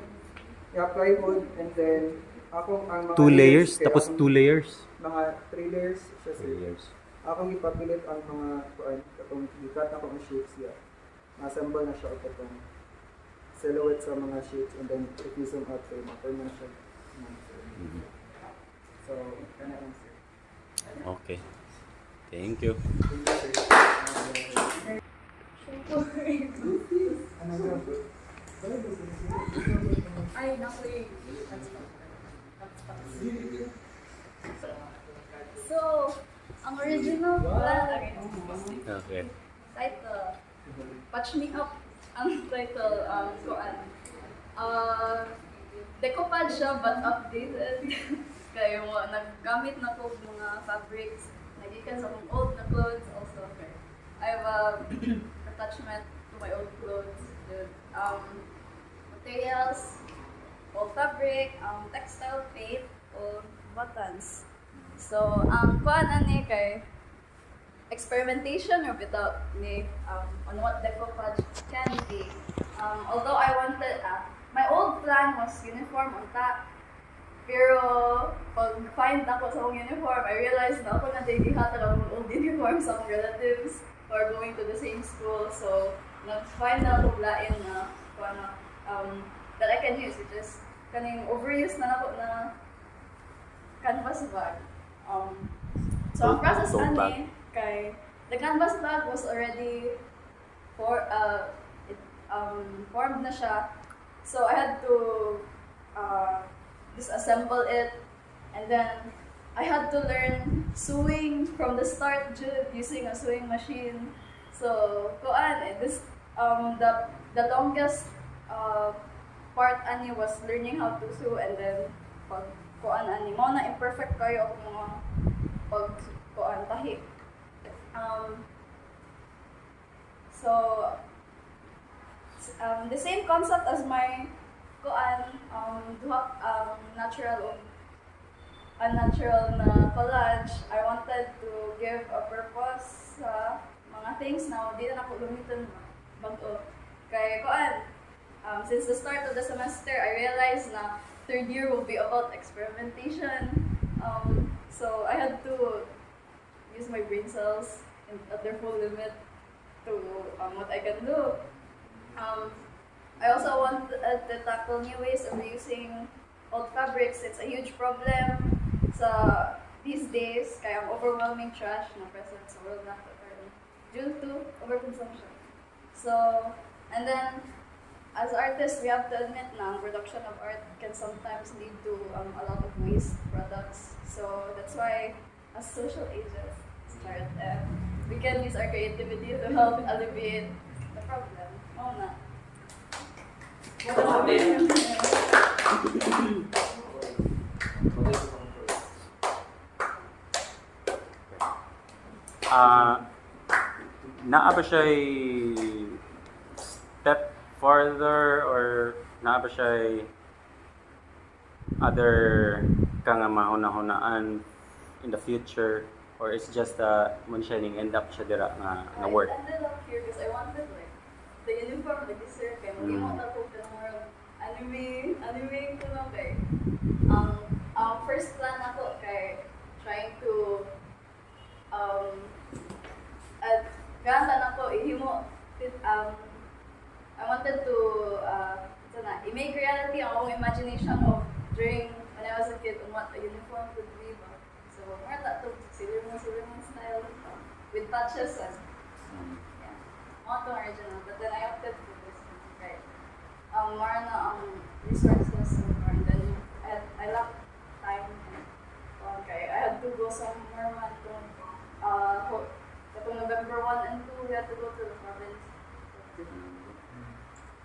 Speaker 7: Yeah, plywood, and then ang mga
Speaker 3: 2 layers
Speaker 7: kaya
Speaker 3: tapos 2 layers.
Speaker 7: mga 3 layers siya, sir.
Speaker 3: 3 layers.
Speaker 7: Akong ipapilit ang mga kuan katong gikat ako ang shapes siya. Assemble na siya og katong silhouette sa mga shapes and then refuse them out frame. After na siya.
Speaker 3: Mhm.
Speaker 7: So, kana lang, sir.
Speaker 3: Okay. Thank you.
Speaker 7: Thank you, sir. Ano ba?
Speaker 1: Ay, naku eh. So, ang original plan,
Speaker 3: Okay.
Speaker 1: title, Patch Me Up, ang title, kuan. Decoupage siya, but updated. Kaya mo, naggamit na ko mga fabrics, nagikan sa mga old na clothes also. I have attachment to my old clothes. Materials, old fabric, textile tape, o buttons. So, ang kuan ani kay experimentation or without ni on what decoupage can be. Although I wanted, my old plan was uniform on top. Pero pag find ako sa akong uniform, I realized na ako na dihatag ang old uniform sa akong relatives who are going to the same school. So, nag-find na ako lain na that I can use, which is kaning overuse na ako na canvas bag. So, ang process
Speaker 3: Tote bag.
Speaker 1: ani kay the canvas bag was already formed na siya. So, I had to disassemble it, and then I had to learn sewing from the start using a sewing machine. So, this the longest part ani was learning how to sew, and then ani mo na imperfect kayo ang mga tahi. So the same concept as my unnatural na collage. I wanted to give a purpose sa mga things na di na ako lumiton bago. Kay since the start of the semester, I realized na third year will be about experimentation. So I had to use my brain cells at their full limit to what I can do. I also wanted to tackle new ways of reusing old fabrics. It's a huge problem these days, kaya ang overwhelming trash na present sa world natin due to overconsumption. So, and then, as artists, we have to admit na ang production of art can sometimes lead to a lot of waste products. So, that's why, as social agents, we can use our creativity to help alleviate the problem. Oo na.
Speaker 3: Naa ba siya step further or naa ba siya other kang mahuna-hunaan in the future, or it's just mun siya ning end up siya dira nga work?
Speaker 1: I ended up here because I wanted like the uniform like this sir kay mo ta ko more anime ko lang kay first plan ako kay trying to ganda ako ihimo I wanted to i-make reality ang akong imagination of during when I was a kid on what a uniform could be ba. So more that to Sailor Moon style with patches and yeah, not the original, but then I opted for this one, right? More na resources and then I lacked time and okay, I had to go somewhere man to November 1 and 2 we had to go to the province.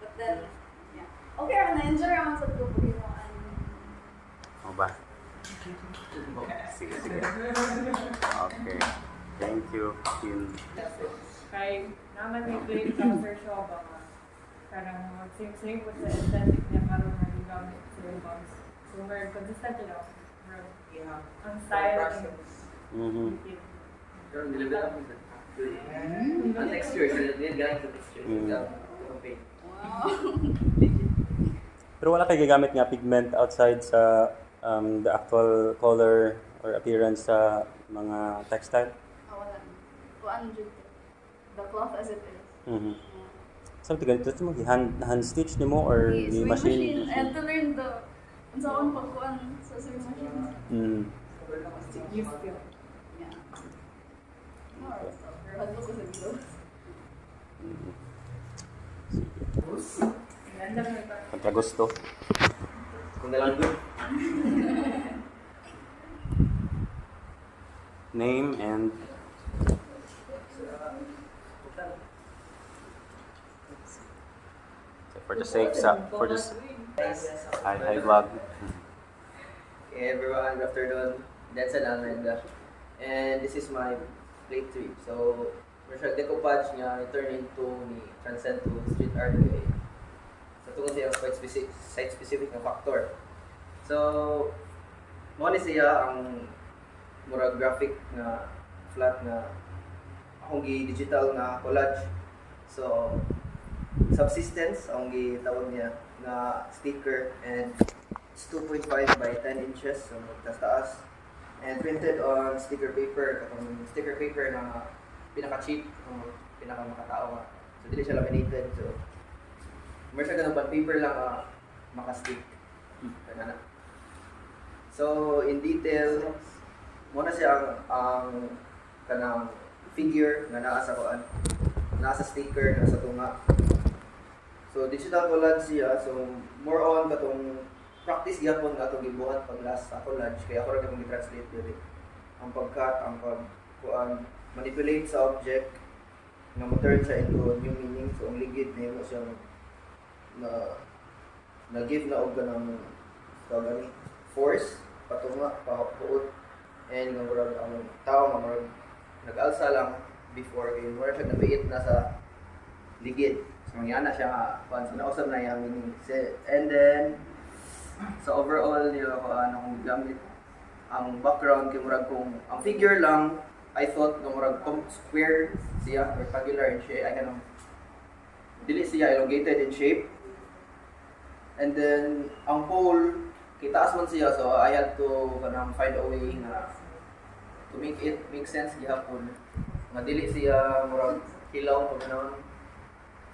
Speaker 1: But then yeah. Okay, na-enjoy naman sa grupo yun
Speaker 3: O ba? Sige. Okay. Thank you, Kim.
Speaker 8: Kay naman may great cancer siya ba nga. Karang mag-sing-sing po sa aesthetic niya karoon na gamit sa albums. So very consistent yun ako. Ang style niya.
Speaker 3: Mm-hmm.
Speaker 7: Pero nilibit ako Ang texture, sila din galing sa texture. Okay.
Speaker 2: Wow.
Speaker 3: Pero wala kayo gagamit nga pigment outside sa the actual color or appearance sa mga textile?
Speaker 2: Wala. Kuan jud. The cloth as it is.
Speaker 3: Mm-hmm. So, ganito ito mo, hand stitch ni mo or
Speaker 2: Yes,
Speaker 3: ni
Speaker 2: sewing
Speaker 3: machine?
Speaker 2: I had to learn the unsaon pagkuan sa sewing machine.
Speaker 3: Mm.
Speaker 8: You still.
Speaker 2: Yeah. Hadlo ko sa video.
Speaker 8: Ganda mo ito.
Speaker 3: Kontra gusto.
Speaker 7: Kung nalang good.
Speaker 3: Name and for the sake for this hi vlog.
Speaker 7: Hey everyone, good afternoon. That's an Amanda. And this is my plate 3. So, Marshall decoupage niya turn into ni transcend to street art kay sa tungod siya site specific na factor. So, mo ni siya ang murag graphic na flat na akong digital na collage. So, subsistence ang gitawag niya na sticker, and it's 2.5 by 10 inches, so taas, and printed on sticker paper, katong sticker paper na pinaka-cheap, pinaka-makatao nga. So dili siya laminated, so meron siya ganun paper lang maka-stick. Ganun. So in detail, muna siya ang kanang figure nga naa sa kuan, nasa sticker, nasa tunga. So digital collage siya, so more on katong practice gyapon nga atong gibuhat pag last sa collage, kaya ako ra gyapon gi-translate diri. Ang pag-cut, ang pag manipulate sa object nga mo-turn siya into new meaning. So ang ligid nimo siyang na give na og kanang gani force patunga pahuot, and nga murag ang tao nga murag nag-alsa lang before kay murag siya nabiit na sa ligid. So mangyana siya nga once nausab na yung meaning. And then so overall niya ko kung gamit ang background kay murag kung ang figure lang I thought nga murag square siya, rectangular in shape, ay kanang dili siya elongated in shape. And then ang pole kitaas man siya, so I had to kanang find a way na to make it make sense gihapon nga dili siya murag hilaw pag naman.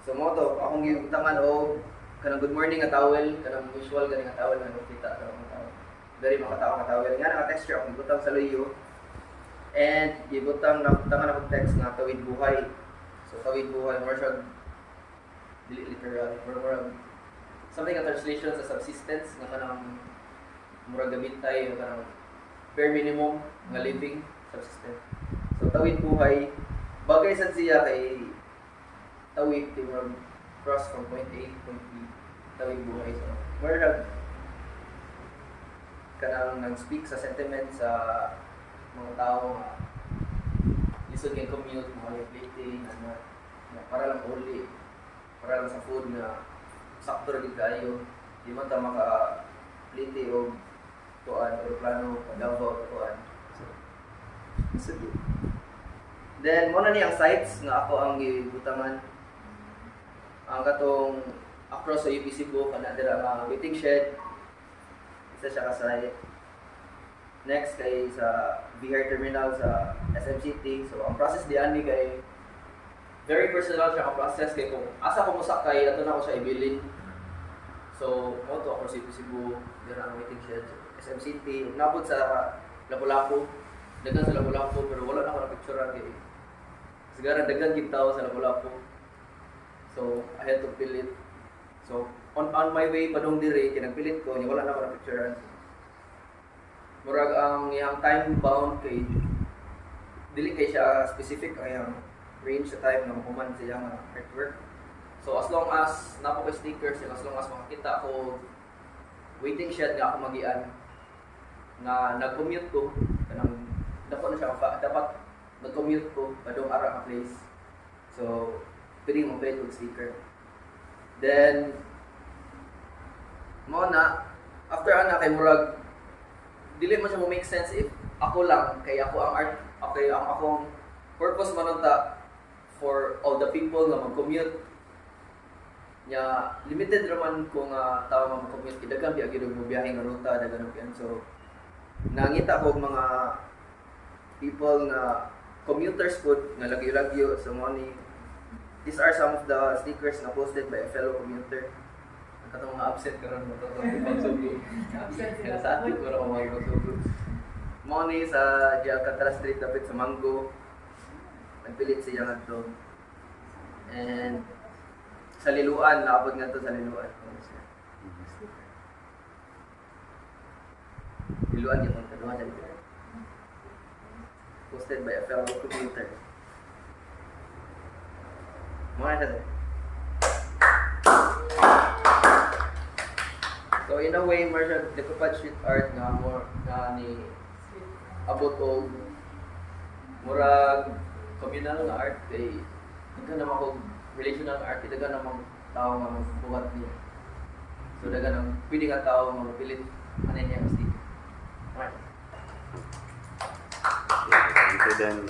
Speaker 7: So mo to akong gibutangan og kanang good morning nga towel, kanang usual gani nga towel nga nakita kanang towel. Very makatawa nga towel nga naka-texture akong gibutang sa luyo. And gibutang nabutangan akong text nga tawid buhay. So tawid buhay more siya dili literal, more something nga translation sa subsistence nga kanang murag gabitay o kanang bare minimum nga living subsistence. So tawid buhay bagay sad siya kay tawid kay murag cross from point A to point B, tawid buhay. So murag kanang nag-speak sa sentiment sa mga tao nga lisod kay commute, mga plating, para lang uli, para lang sa food na sakto rin kayo, di man ta maka-plite o tuan, aeroplano, Davao, tuan. So, then, muna ni ang sites nga ako ang gibutangan. Ang katong across sa UPC book, another ang waiting shed, isa siya ka site. Next kay sa VR terminal sa SM City. So ang process diyan ni kay very personal siya ang process kay kung asa ko mosakay ato na ako siya ibilin. So mo to ako sa Cebu, dira ang waiting shed SM City. Nabot sa Lapu-Lapu. Dagan sa Lapu-Lapu pero wala na ako na picturean kay sigara dagan gid tao sa Lapu-Lapu. So I had to fill it. So on my way padung diri kinagpilit ko, wala na ako na picturean. Murag ang iyang time bound kay dili kay siya specific ang iyang range sa time na mahuman sa iyang artwork. So as long as napo kay stickers, as long as makakita ko waiting shed nga ako magian na nag-commute ko kanang dapat na siya dapat nag-commute ko padung ara ka place. So pwede mo pwede with sticker. Then mo na after ana kay murag dili mo siya mo make sense if ako lang kay ako ang art, okay ang akong
Speaker 9: purpose man unta for all the people nga mag-commute. Nya limited raman kung tao nga mag-commute, dagan biya gid mo biyahe nga ruta, dagan og yan. So nangita ko og mga people nga commuters pud nga lagyo-lagyo sa money. These are some of the stickers na posted by a fellow commuter. Katong mga absent karon mo to pagsugo.
Speaker 8: Absent sila.
Speaker 9: Sa atin ko ra mga pagsugo. Money sa Alcatraz Street dapat sa Mango. Nagpilit siya ngadto. And sa Liluan, naabot nga to sa Liluan. Liluan yung kaduha sa Liluan. Posted by a fellow commuter. Mga siya. So in a way, Marshall, the Kupad street art nga more nga ni abot o murag communal nga art kay dagan naman ko relational art, dagan naman tao nga magbuhat niya. So dagan ang pwede nga tao nga mapilit ano niya ang stick. Right.
Speaker 3: Okay, then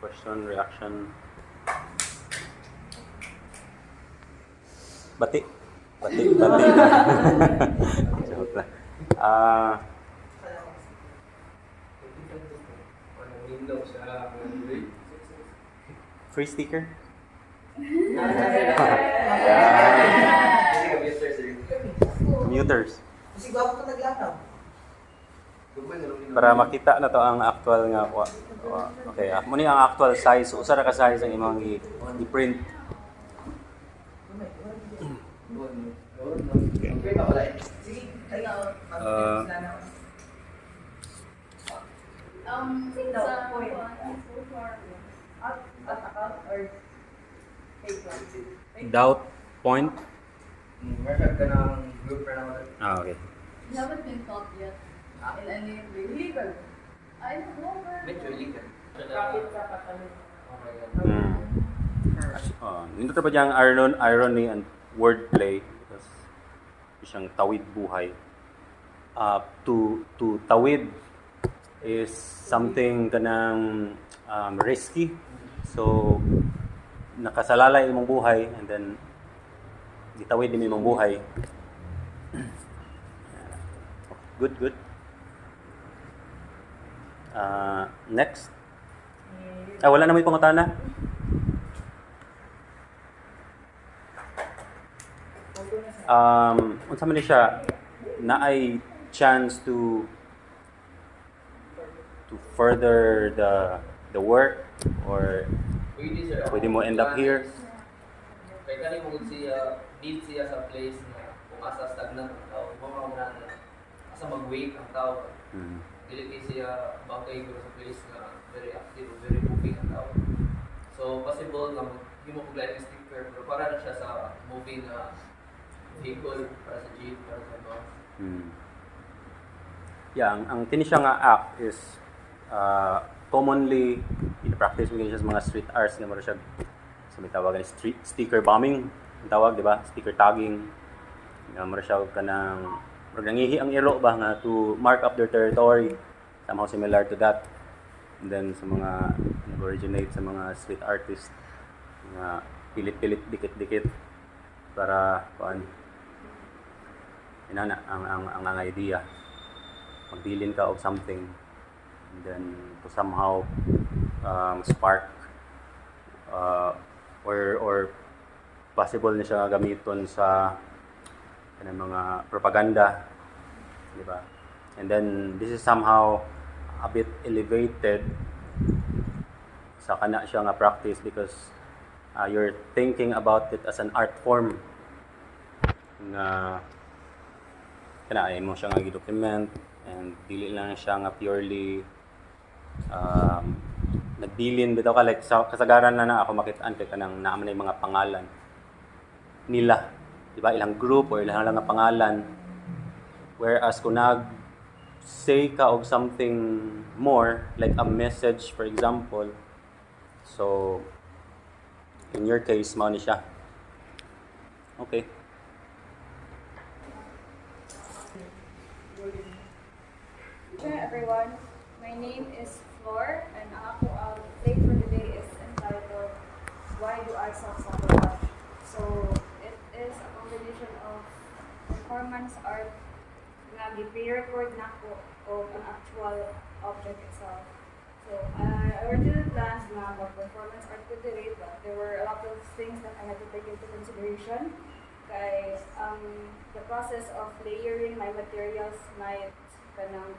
Speaker 3: question, reaction. Bati. Joke lang. Free sticker? Commuters. Para makita na to ang actual nga okay, mo ni ang actual size, usa ra ka size ang imong i-print. Doubt point.
Speaker 9: Marshall ka ng group na naman.
Speaker 3: Okay.
Speaker 1: You haven't been taught yet in any way. Illegal. I don't know, but...
Speaker 9: Medyo illegal.
Speaker 8: Profit sa patalim.
Speaker 3: Nindot pa diyang irony and wordplay because siyang tawid buhay. To tawid is something kanang risky. So nakasalalay imong buhay and then gitawid din imong buhay. Good. Next. Wala na may pangutana. Unsa man ni siya na ay chance to further the work or pwede mo end up here.
Speaker 9: Kaya kani mo siya need siya sa place na kung asa stagnant ang tao, mga na asa mag-wait ang tao. Dili kay siya bakay ko sa place na very active, very moving ang tao. So possible na hindi mo pag-light sticker pero para na siya sa moving na vehicle para sa jeep, para sa bus.
Speaker 3: Yeah, ang kini siya nga act is commonly in-practice mo siya sa mga street arts nga mara siya sa may tawagan street sticker bombing ang tawag, di ba? Sticker tagging nga mara siya kanang nangihi ang iro ba nga to mark up their territory, somehow similar to that. And then sa mga nag-originate sa mga street artists nga pilit-pilit dikit-dikit para kuan inana ang idea magbilin ka of something and then to somehow spark or possible na siya gamiton sa mga propaganda, di ba? And then this is somehow a bit elevated sa kana siya nga practice because you're thinking about it as an art form na kana ay mo siya nga gi-document and dili lang siya nga purely nagbilin bitaw ka like sa kasagaran na ako makitaan kay kanang naa man mga pangalan nila, di ba, ilang group or ilang lang nga pangalan, whereas kung say ka og something more like a message for example, so in your case mao ni siya. Okay.
Speaker 10: Hi everyone, my name is
Speaker 2: 4, and ako play for the day is entitled Why Do I Self-Sabotage? So it is a combination of performance art nga gi-pre-record na ko o ang actual object itself. So I originally planned na mag-performance art ko today, but there were a lot of things that I had to take into consideration. Kaya the process of layering my materials might kanang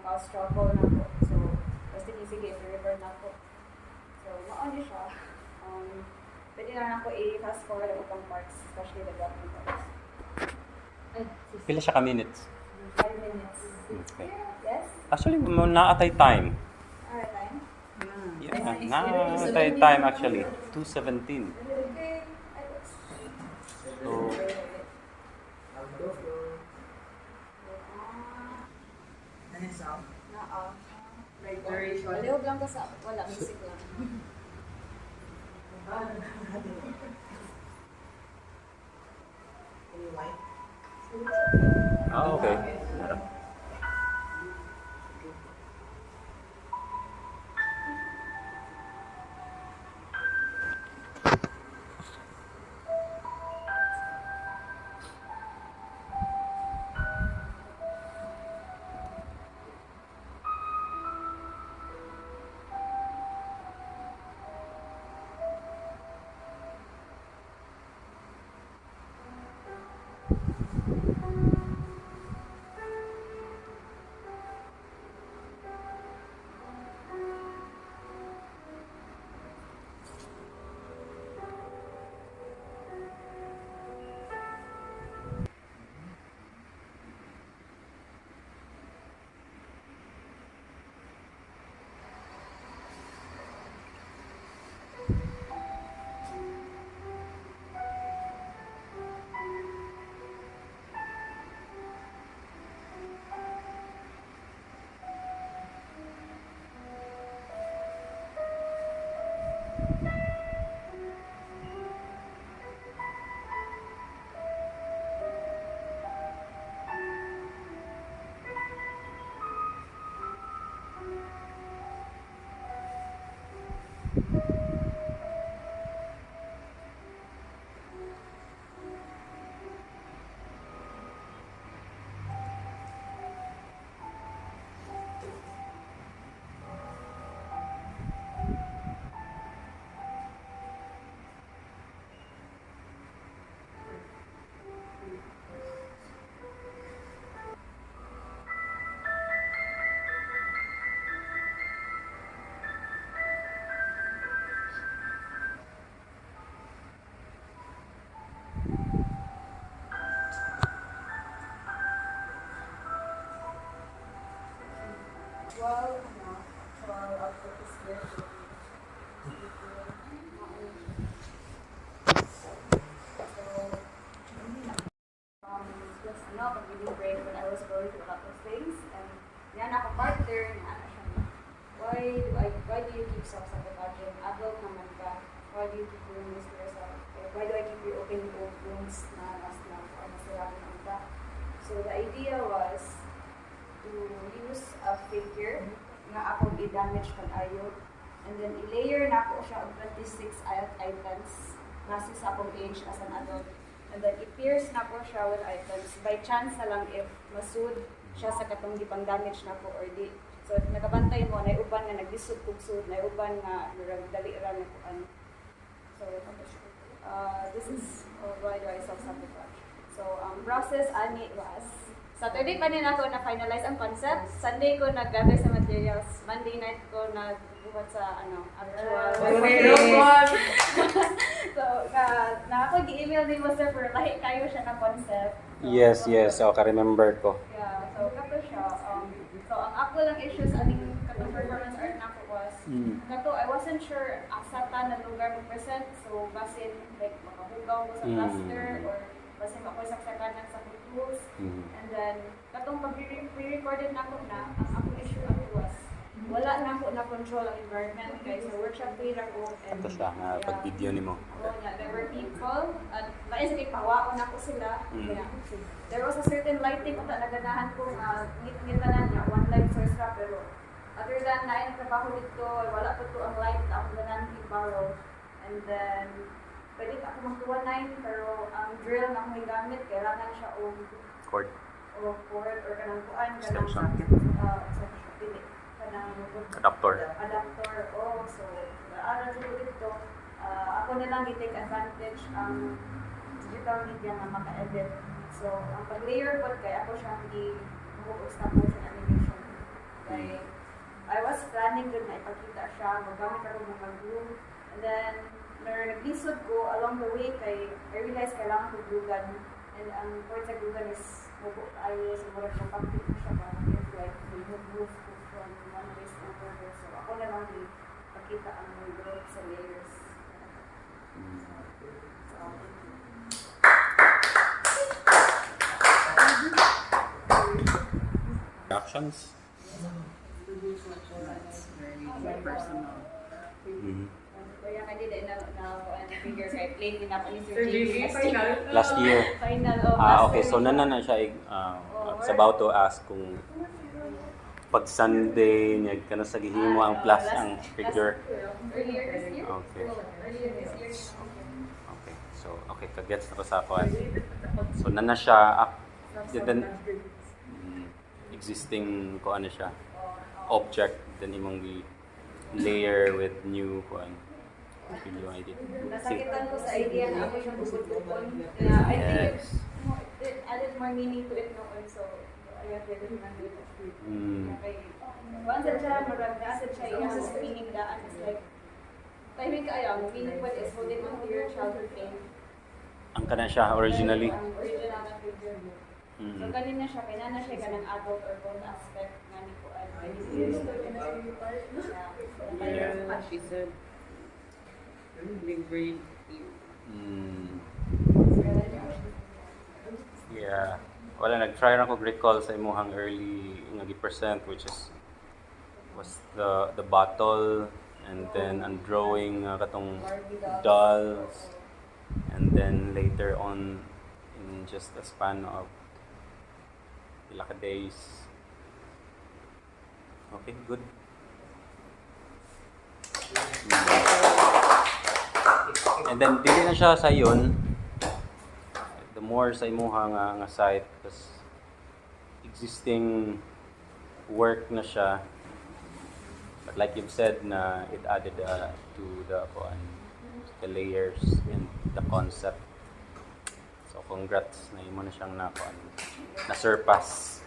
Speaker 2: cause trouble na ko. So basta sige, i-record na ko. So maon siya. Pwede na ako i-fast forward ang upang parts, especially the bottom parts.
Speaker 3: Pila siya ka minutes?
Speaker 2: 5 minutes.
Speaker 3: Okay.
Speaker 2: Yes?
Speaker 3: Actually, naatay time.
Speaker 2: Alright, time?
Speaker 3: Yeah, naatay time actually. 2:17.
Speaker 2: Okay.
Speaker 3: So,
Speaker 7: Ano yung sound?
Speaker 2: Duration. Palihog lang ka sa wala, music lang.
Speaker 3: okay.
Speaker 2: While output is here. Just pag-reading break when I was going through a lot of things, and yan ako partner, why do you keep self-sabotaging? Adult naman ka. Why do you keep doing this to yourself? Why do I keep reopening old wounds na nasirahan ang ka? So the idea was to use a figure na ako i-damage pag ayo, and then i-layer na ako siya of 26 items nasa sa akong age as an adult, and then i-pierce na ko siya with items by chance na lang if masud siya sa katong gipang damage na ko or di. So if nakabantay mo, na uban nga naglisod kog sud, na uban nga dali ra na ko ano. So this is why do I self-sabotage. So process ani was Saturday pa din ako na-finalize ang concept. Sunday ko nag-gather sa materials. Monday night ko nagbuhat sa actual. So, na ako gi-email din mo sir, pero lahi kayo siya na concept. So,
Speaker 3: yes. Remember ko.
Speaker 2: Yeah, so kato siya. So, ang ako lang issues aning katong performance art na ko was, kato, I wasn't sure asa ta na lugar mag-present. So, basin, like, makahugaw ko sa plaster or basin ako sa saksakan sa tools. And then, katong pag-pre-recorded na ako na, ang akong issue ako was, wala na ako na-control ang environment. Kaya sa workshop day na ko.
Speaker 3: Ito siya, pag-video ni mo.
Speaker 2: There were people, at nais kay pawaon ako sila. Yeah. There was a certain lighting na naganahan ko, ngit-ngitanan niya, one light source na, pero other than na yung trabaho dito, wala pa to ang light na ako ganang borrow. And then, pwede pa ako magtuwanan, pero ang drill na akong gamit, kailangan siya
Speaker 3: Cord.
Speaker 2: o cord or kanang kuan, kanang
Speaker 3: Extension.
Speaker 2: dili, kanang
Speaker 3: Adapter.
Speaker 2: so, aral ko dito, ako na lang i-take advantage ang digital media na maka-edit. So, ang pag-layer board kay ako siyang i-focus na po sa animation. Kay, I was planning din na ipakita siya, magamit ako ng mga glue. And then, naglisod ko along the way kay I realized kailangan ko glugan. And ang point sa glugan is ay siguro kung pag-fit ko siya ba if like we move ko from one place over there. So, ako na lang ipakita ang growth sa layers.
Speaker 3: Actions.
Speaker 2: Very personal. Kaya ka din na figure kay plain din ako ni Sir Jimmy.
Speaker 3: Last year.
Speaker 2: Final
Speaker 3: Okay. So, na siya. I was about to ask kung pag Sunday, niya ka na sa gihimo ang plus ang figure.
Speaker 2: Earlier this year?
Speaker 3: Okay.
Speaker 2: Earlier this year?
Speaker 3: Okay. So, okay. Kagets na ko sa ako. So, na siya. Then, existing ko ano siya. Object. Then, imong layer with new kuan. Video idea.
Speaker 2: Nasakitan ko sa idea na ako yung bukod-bukod. I think it added more meaning to it noon. So, I have to do it. Once siya, marami asset siya, yung sa meaning daan is like, timing kaya, meaning what is holding on to your childhood pain.
Speaker 3: Ang kana siya originally.
Speaker 2: Ang original na figure. So, kanina siya, kaya na siya ganang adult or both aspect nga ni ko.
Speaker 3: Yeah.
Speaker 8: She said, big brain.
Speaker 3: Yeah. Wala, nag-try na ko recall sa imuhang early nga gi-present which was the bottle and then ang drawing katong dolls and then later on in just a span of pila ka days. Okay, good. And then dili na siya sa yun. The more sa imuha nga site because existing work na siya. But like you've said na it added to the layers and the concept. So congrats na imo na siyang na surpass.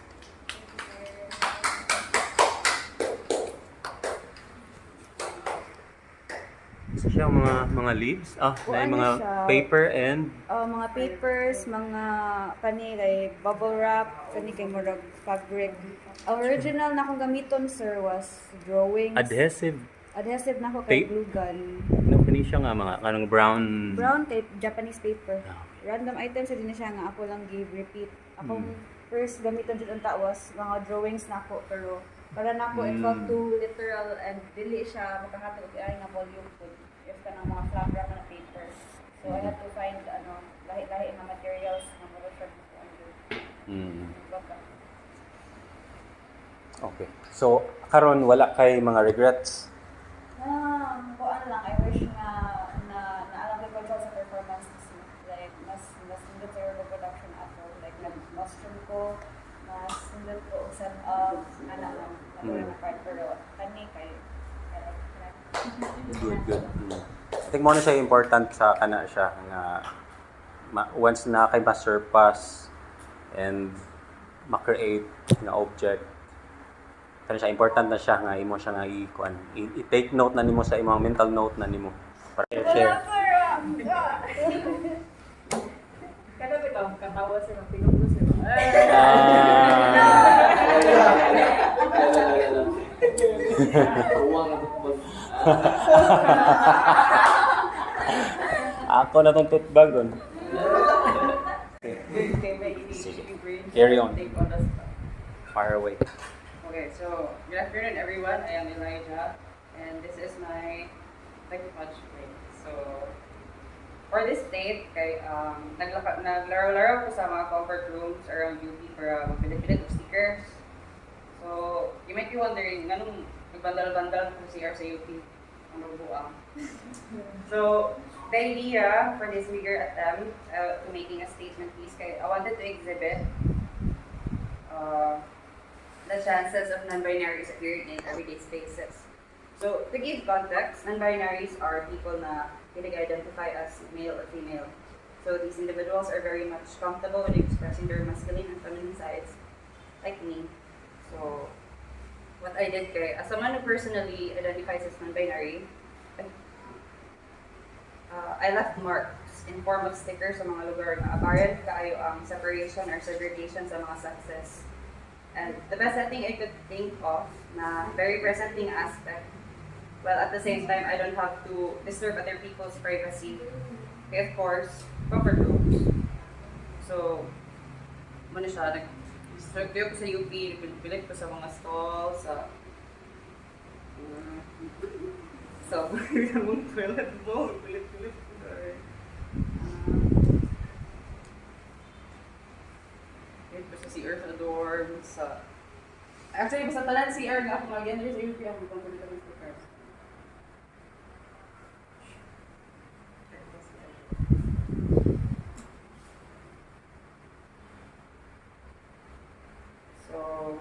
Speaker 3: Isa siya mga leaves. Na mga paper and
Speaker 2: mga papers, mga kani kay bubble wrap, kani kay murag fabric. Ang original na akong gamiton sir was drawings.
Speaker 3: adhesive.
Speaker 2: Adhesive na ako kay
Speaker 3: Tape?
Speaker 2: glue gun.
Speaker 3: No, kani siya nga mga kanang brown.
Speaker 2: Brown tape, Japanese paper.
Speaker 3: Ah,
Speaker 2: Random items din na siya nga ako lang give repeat. Akong first gamiton jud unta was mga drawings na ako pero para na ako it felt too literal and dili siya makahatag og ay nga volume food if kanang mga flat wrap na paper. So I had to find lahi-lahi nga materials nga mo siya dito baka.
Speaker 3: Okay. So karon wala kay mga regrets.
Speaker 2: Kuan lang, I wish na alam ko sa performance like mas nindot sa your production ako like nag-mushroom ko mas nindot ko og set up ana lang na part pero kani kay
Speaker 3: Good. I think mo na siya important sa kana siya nga once na kay ma-surpass and ma-create nga object kana siya important na siya nga imo siya nga i-take note na nimo sa imong mental note na nimo para share.
Speaker 8: Kada bitaw katawa sa mga pinupo sir.
Speaker 3: Ako na tong tote bag ron. Sige. Carry on. Far away.
Speaker 10: Okay, so good afternoon everyone. I am Elijah and this is my punch plate. So for this date, kay naglaro-laro ko sa mga comfort rooms around UP para magpilit-pilit of stickers. So you might be wondering, magbandal-bandal kung CR sa UP. Ang buang. So, the idea for this bigger attempt to making a statement piece, I wanted to exhibit the chances of non-binaries appearing in everyday spaces. So, to give context, non-binaries are people na identify as male or female. So, these individuals are very much comfortable with expressing their masculine and feminine sides, like me. So, what I did as someone who personally identifies as non-binary, I left marks in form of stickers sa mga lugar na apparent kaayo ang separation or segregation sa mga sexes. And the best thing I could think of na very presenting aspect, while at the same time I don't have to disturb other people's privacy. Okay, of course, comfort rooms. So, muna siya, nag-studio ko sa UP, pilit ko sa mga stalls, so, mong toilet mo, pilit-pilit ko na pilit ko sa CR sa dorm, actually, basta talan CR nga ako mag-enter sa UP, ako magpapalitan ng stickers. So,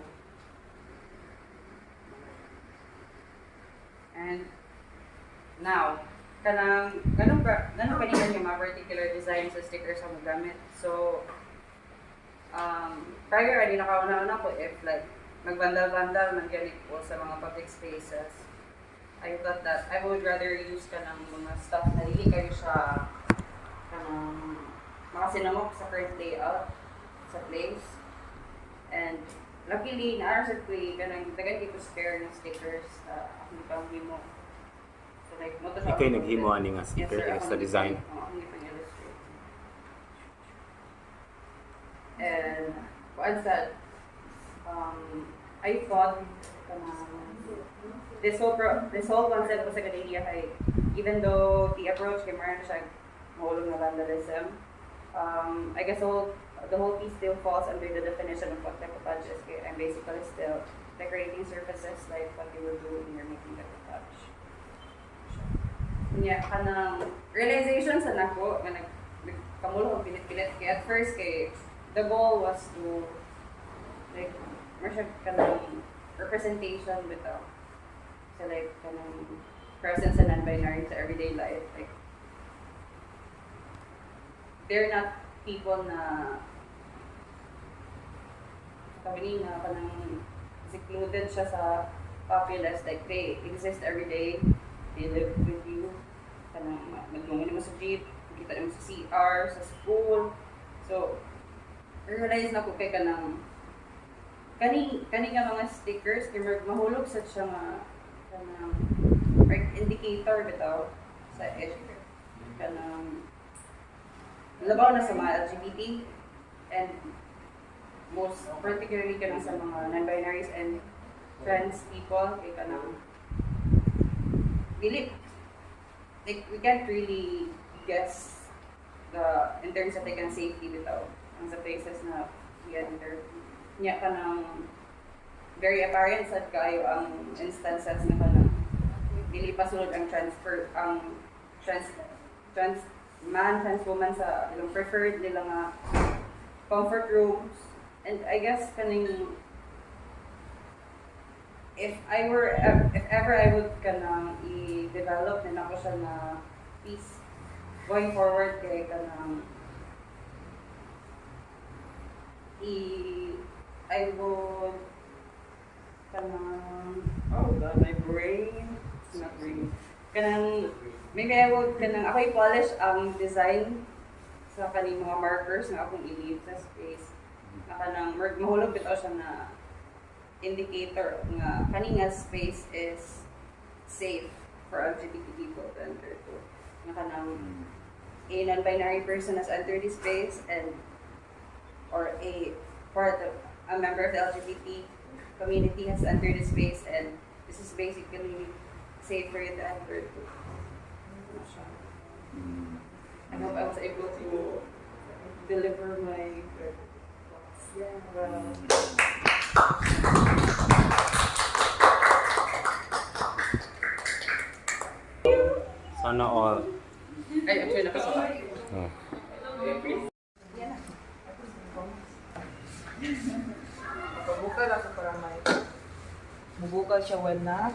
Speaker 10: and now, ganun kanina yung mga particular design sa stickers ang magamit. So, prior, hindi nakauna-una ko if like, magbandal-bandal man ganit po sa mga public spaces. I thought that I would rather use mga stuff na hindi kayo siya makasinamok sa current layout sa place. And luckily, naarasad ko dagan dito spare ng stickers akong panghimo. So like, mo to siya.
Speaker 3: Ikaw yung naghimo ani nga sticker sa design.
Speaker 10: Akong ipang-illustrate. And once that, I thought this whole concept was a good idea kay even though the approach kay Mariana siya mahulog na vandalism, I guess the whole piece still falls under the definition of what decoupage is. I'm basically still decorating surfaces like what you would do when you're making decoupage. Yeah, realization sa nako nga nagkamulo ko pilit-pilit kay at first the goal was to like representation bitaw. So like presence and non-binary sa everyday life. Like they're not people na kami na secluded siya sa populace, like they exist every day, they live with you, maglungo naman sa jeep, kita naman sa CR, sa school. So, realize na ko kay kani nga mga stickers, kaya mahulog sa siya nga indicator bitaw sa edge. Labaw na sa mga LGBT and most particularly sa mga non-binaries and trans people kay believe like we can't really guess in terms of like safety bitaw ang sa places na we enter nya very apparent sad kayo ang instances na dili pa sulod ang trans man, trans woman sa ilang preferred nila nga comfort rooms. And I guess if ever I would i-develop na ako siya na piece going forward kay I would oh god, my brain, it's not brain. Maybe I would ako i-polish ang design sa kaning mga markers na akong i-leave sa space. Na mahulog bitaw siya na indicator nga kaning space is safe for LGBT people to enter to. Nga a non-binary person has entered this space or a member of the LGBT community has entered this space and this is basically safe for you to enter to. I hope I was able to deliver my thoughts. Yeah.
Speaker 3: Sana all.
Speaker 10: Ay, actually, nakasuot.
Speaker 3: Oh.
Speaker 7: Pagbuka lang sa para may mubukal siya well na.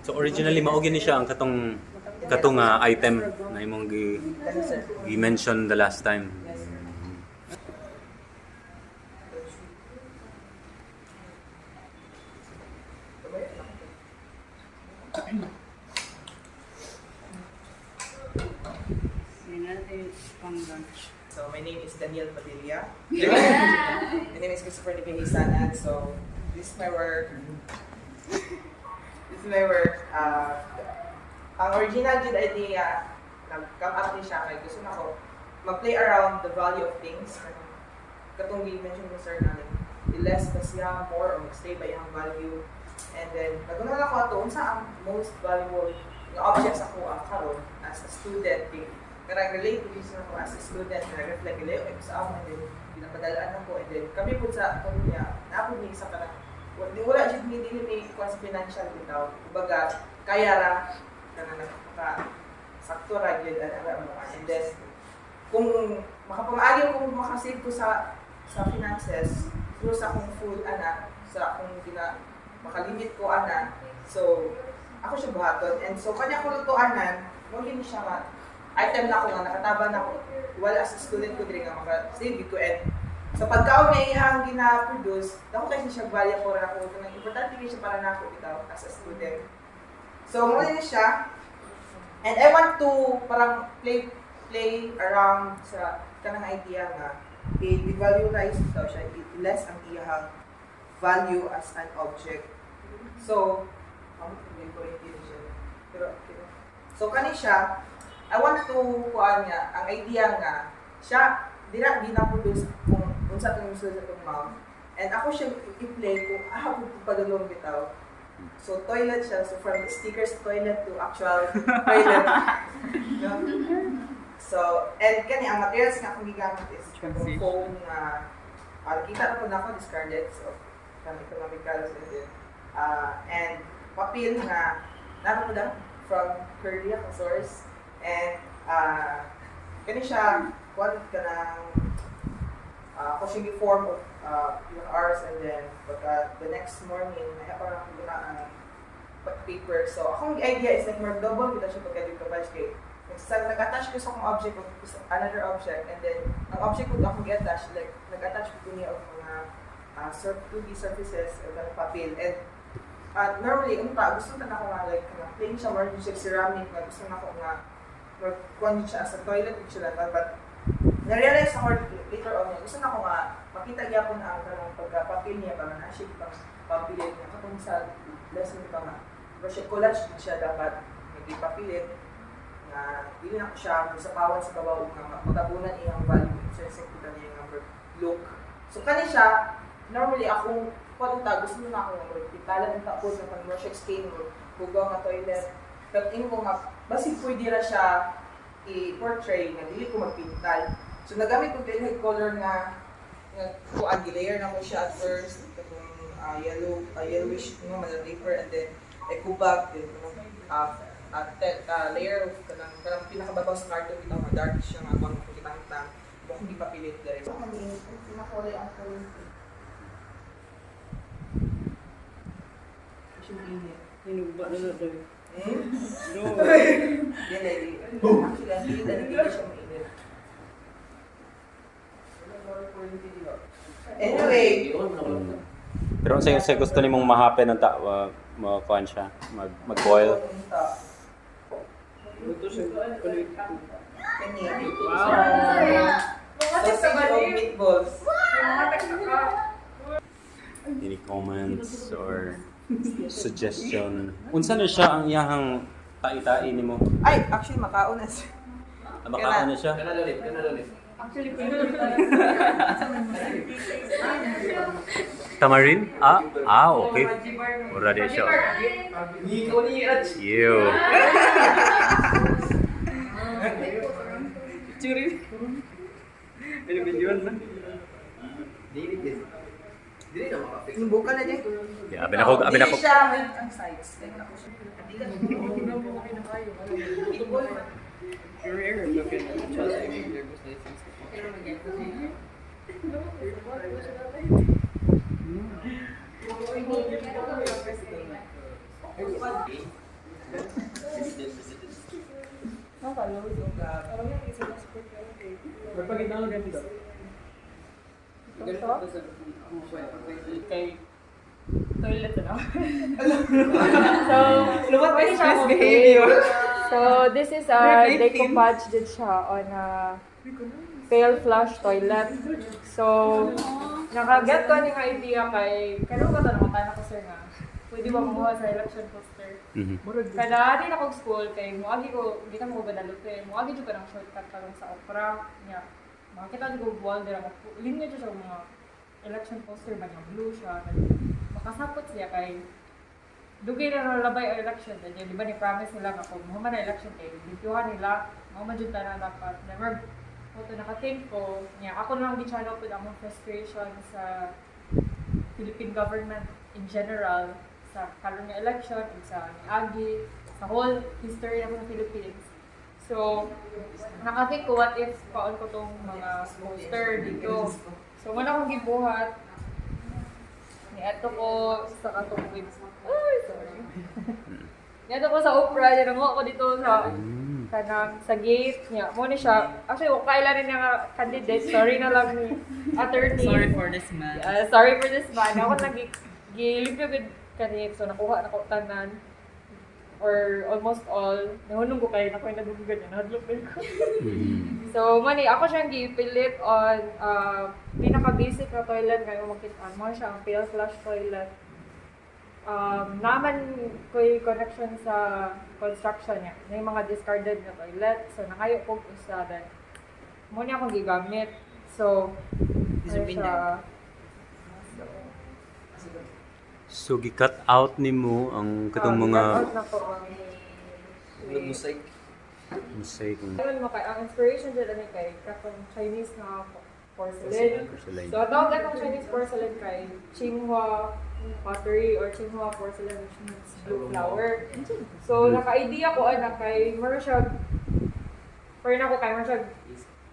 Speaker 3: So originally mao gini siya ang katong item na imong gi-mention the last time.
Speaker 7: So my name is Daniel Padilla. My name is Christopher Nipihisanan. So this is my work. This is my work. Ang original good idea, nag-come up din siya kay gusto na ko mag-play around the value of things. Katong mention ko sir na like, less na siya, more, or mag-stay ba yung value. And then, naguna ako ito, unsa ang most valuable na objects ako karon as a student. Karang relate to this ako as a student, nag-reflect nila yung sa ako, and then pinapadalaan ako, and then kami po sa pamilya, naapod niya isa ka na, wala dyan hindi may financial bitaw. Kumbaga, kaya ra, sakto ra yun, and then, kung makapamaagin kung makasave ko sa finances, through sa akong food, sa akong makalimit ko, so, ako siya buhaton, and so, kanya ko lutuanan, hindi siya item na ako nga, nakataban ako, wala as a student ko din nga maka-save ko, and sa pagkaon na ihang gina-produce, ako kasi siya value ko rin ako, nang importante siya para na ako ikaw as a student. So, muna niya siya, and I want to parang play around sa kanang idea nga, i-valorize daw siya, less ang iyang value as an object. So, so kani siya, I want to kuan nga, ang idea nga, siya, dira gina-produce kung unsa itong gusto sa itong mouth. And ako siya i-play kung kung padulong bitaw. So, toilet siya. So, from stickers toilet to actual toilet. No? So, and kani, ang materials nga akong gigamit is foam na, kita na po na ako discarded. So, economical and papel na, naroon po from Korea, source. And, kani siya, one ka ng, ako siya form of yung hours, and then, the next morning, may parang ako na paper. So, akong idea is like more double with siya pagka-dito kay nag-attach ko sa akong object of another object, and then, ang object ko akong i-attach, like, nag-attach ko niya of mga 2D surfaces or papel. And, normally, gusto na ako nga, like, plain siya, more siya ceramic, gusto na ako nga, mag-kuhan siya sa toilet, siya lang, but na-realize ako later on, gusto na ako nga, makita niya po na ang pagkapapil niya, para na-shape pang papilit niya, katong sa lesson pa nga. Pero siya collage din siya dapat nag-ipapilit, na hindi na ko siya sa kawan sa kabaw nga magabunan iyang value, sa sekta niya yung look. So kani siya, normally ako, gusto na ako nga, pitalan ng tapos na pang-brush stain mo, hugaw nga toilet, pero tingin ko nga, basig pwede na siya i-portray na dili ko magpintal. So nagamit ko din color nga kuan layer na ko siya at first, itong yellowish paper, and then kubag din layer of kanang pinakababaw sa carton ito nga dark siya nga kuan ko kitang kung di papilit dere. So kami pinakulay ang color.
Speaker 8: Hinuba na na tayo.
Speaker 7: No. Actually, hindi na siya mainit. Anyway.
Speaker 3: Pero sa gusto nimong mahapen ng kuan siya, mag-boil.
Speaker 8: Ito siya.
Speaker 7: Wow. Sausage of meatballs.
Speaker 3: Any comments or suggestion? Unsa na siya ang iyahang tai-tai nimo?
Speaker 7: Ay, actually, makaon na siya.
Speaker 3: Makaon na siya?
Speaker 9: Kanadalit.
Speaker 8: Actually,
Speaker 3: Tamarin? Okay. Ura din siya. Ew.
Speaker 8: Curi. Ano ba yun?
Speaker 9: Dili na maka-fix.
Speaker 7: Buka na din.
Speaker 3: Yeah, abin ako.
Speaker 2: ang size.
Speaker 8: You're looking at each other. There was license.
Speaker 7: Magpaginaw na dito.
Speaker 8: Kay toilet na. So, lumabas siya ako. So, this is a decoupage din siya on a pale flush toilet. So, nakaget ko nga idea kay karon ko tanong tanan ko sir nga. Pwede ba kumuha sa election poster? Kada din ako school kay moagi ko di na mo badalot eh. Moagi jud ka ng shortcut karon sa opera nya. Makita ko wall dira mo. Linya jud sa mga election poster ba nga blue siya. Makasapot siya kay dugay na labay ang election din. Di ba ni promise nila nga kung mo man na election kay bituhan nila, mo man jud tanan dapat. Never ito nakating ko, niya ako lang gi-channel ko ang frustration sa Philippine government in general sa karon nga election ug sa niagi sa whole history ng Philippines. So, nakating ko what if paon ko tong mga poster dito. So, muna akong gibuhat. Ni ato ko sa katong webs. Ay, sorry. Ni ato ko sa Opera, din ako dito sa kanang sa gate niya. Mo ni siya. Actually, kailan niya nga candidate. Sorry na lang ni attorney.
Speaker 10: Sorry for this man.
Speaker 8: Sorry for this man. Ako nag-gilipyo good kanit. So, nakuha na ko tanan. Or almost all. Nahunong ko kayo. Nakuha na gugugan niya. Nahadlok ko. So, mani, ako siyang gipilit on pinaka-basic na toilet ngayon makitaan mo siya. Ang pale flush toilet. Naman ko yung connection sa construction niya. May mga discarded na toilet. So, nakayo po sa that. Muna akong gigamit. So, ano siya.
Speaker 3: So gi-cut out nimo ang katong mga
Speaker 8: Out na po ang
Speaker 9: Mosaic.
Speaker 3: mosaic.
Speaker 8: Ayun mo kay ang inspiration dyan ani kay katong Chinese na porcelain.
Speaker 3: Porcelain.
Speaker 8: So atawag katong Chinese porcelain kay Tsinghua pottery or Tsinghua porcelain which means blue flower. So naka-idea ko ana kay mara siya pero na ko kay mara siya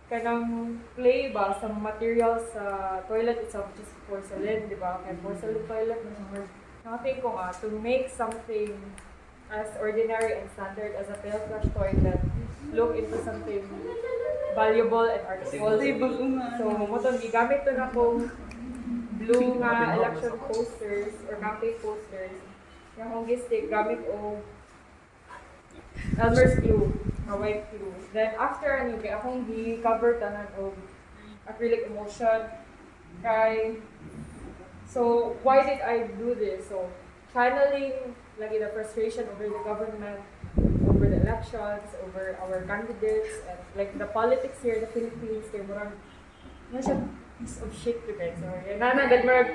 Speaker 8: kanang clay ba sa material sa toilet itself which is porcelain, di ba? Kaya porcelain toilet nakating ko nga to make something as ordinary and standard as a pale flush toilet look into something valuable and artful. So, mutong gigamit to na kong blue nga election posters or campaign posters. Yung akong gistik, gamit o Elmer's glue, na white glue. Then, after ano, kaya akong gi-cover tanan o acrylic emulsion. So, why did I do this? So, channeling lagi the frustration over the government, over the elections, over our candidates, and like the politics here in the Philippines, kaya murag, ano siya, piece of shit to guys. So, yan na agad murag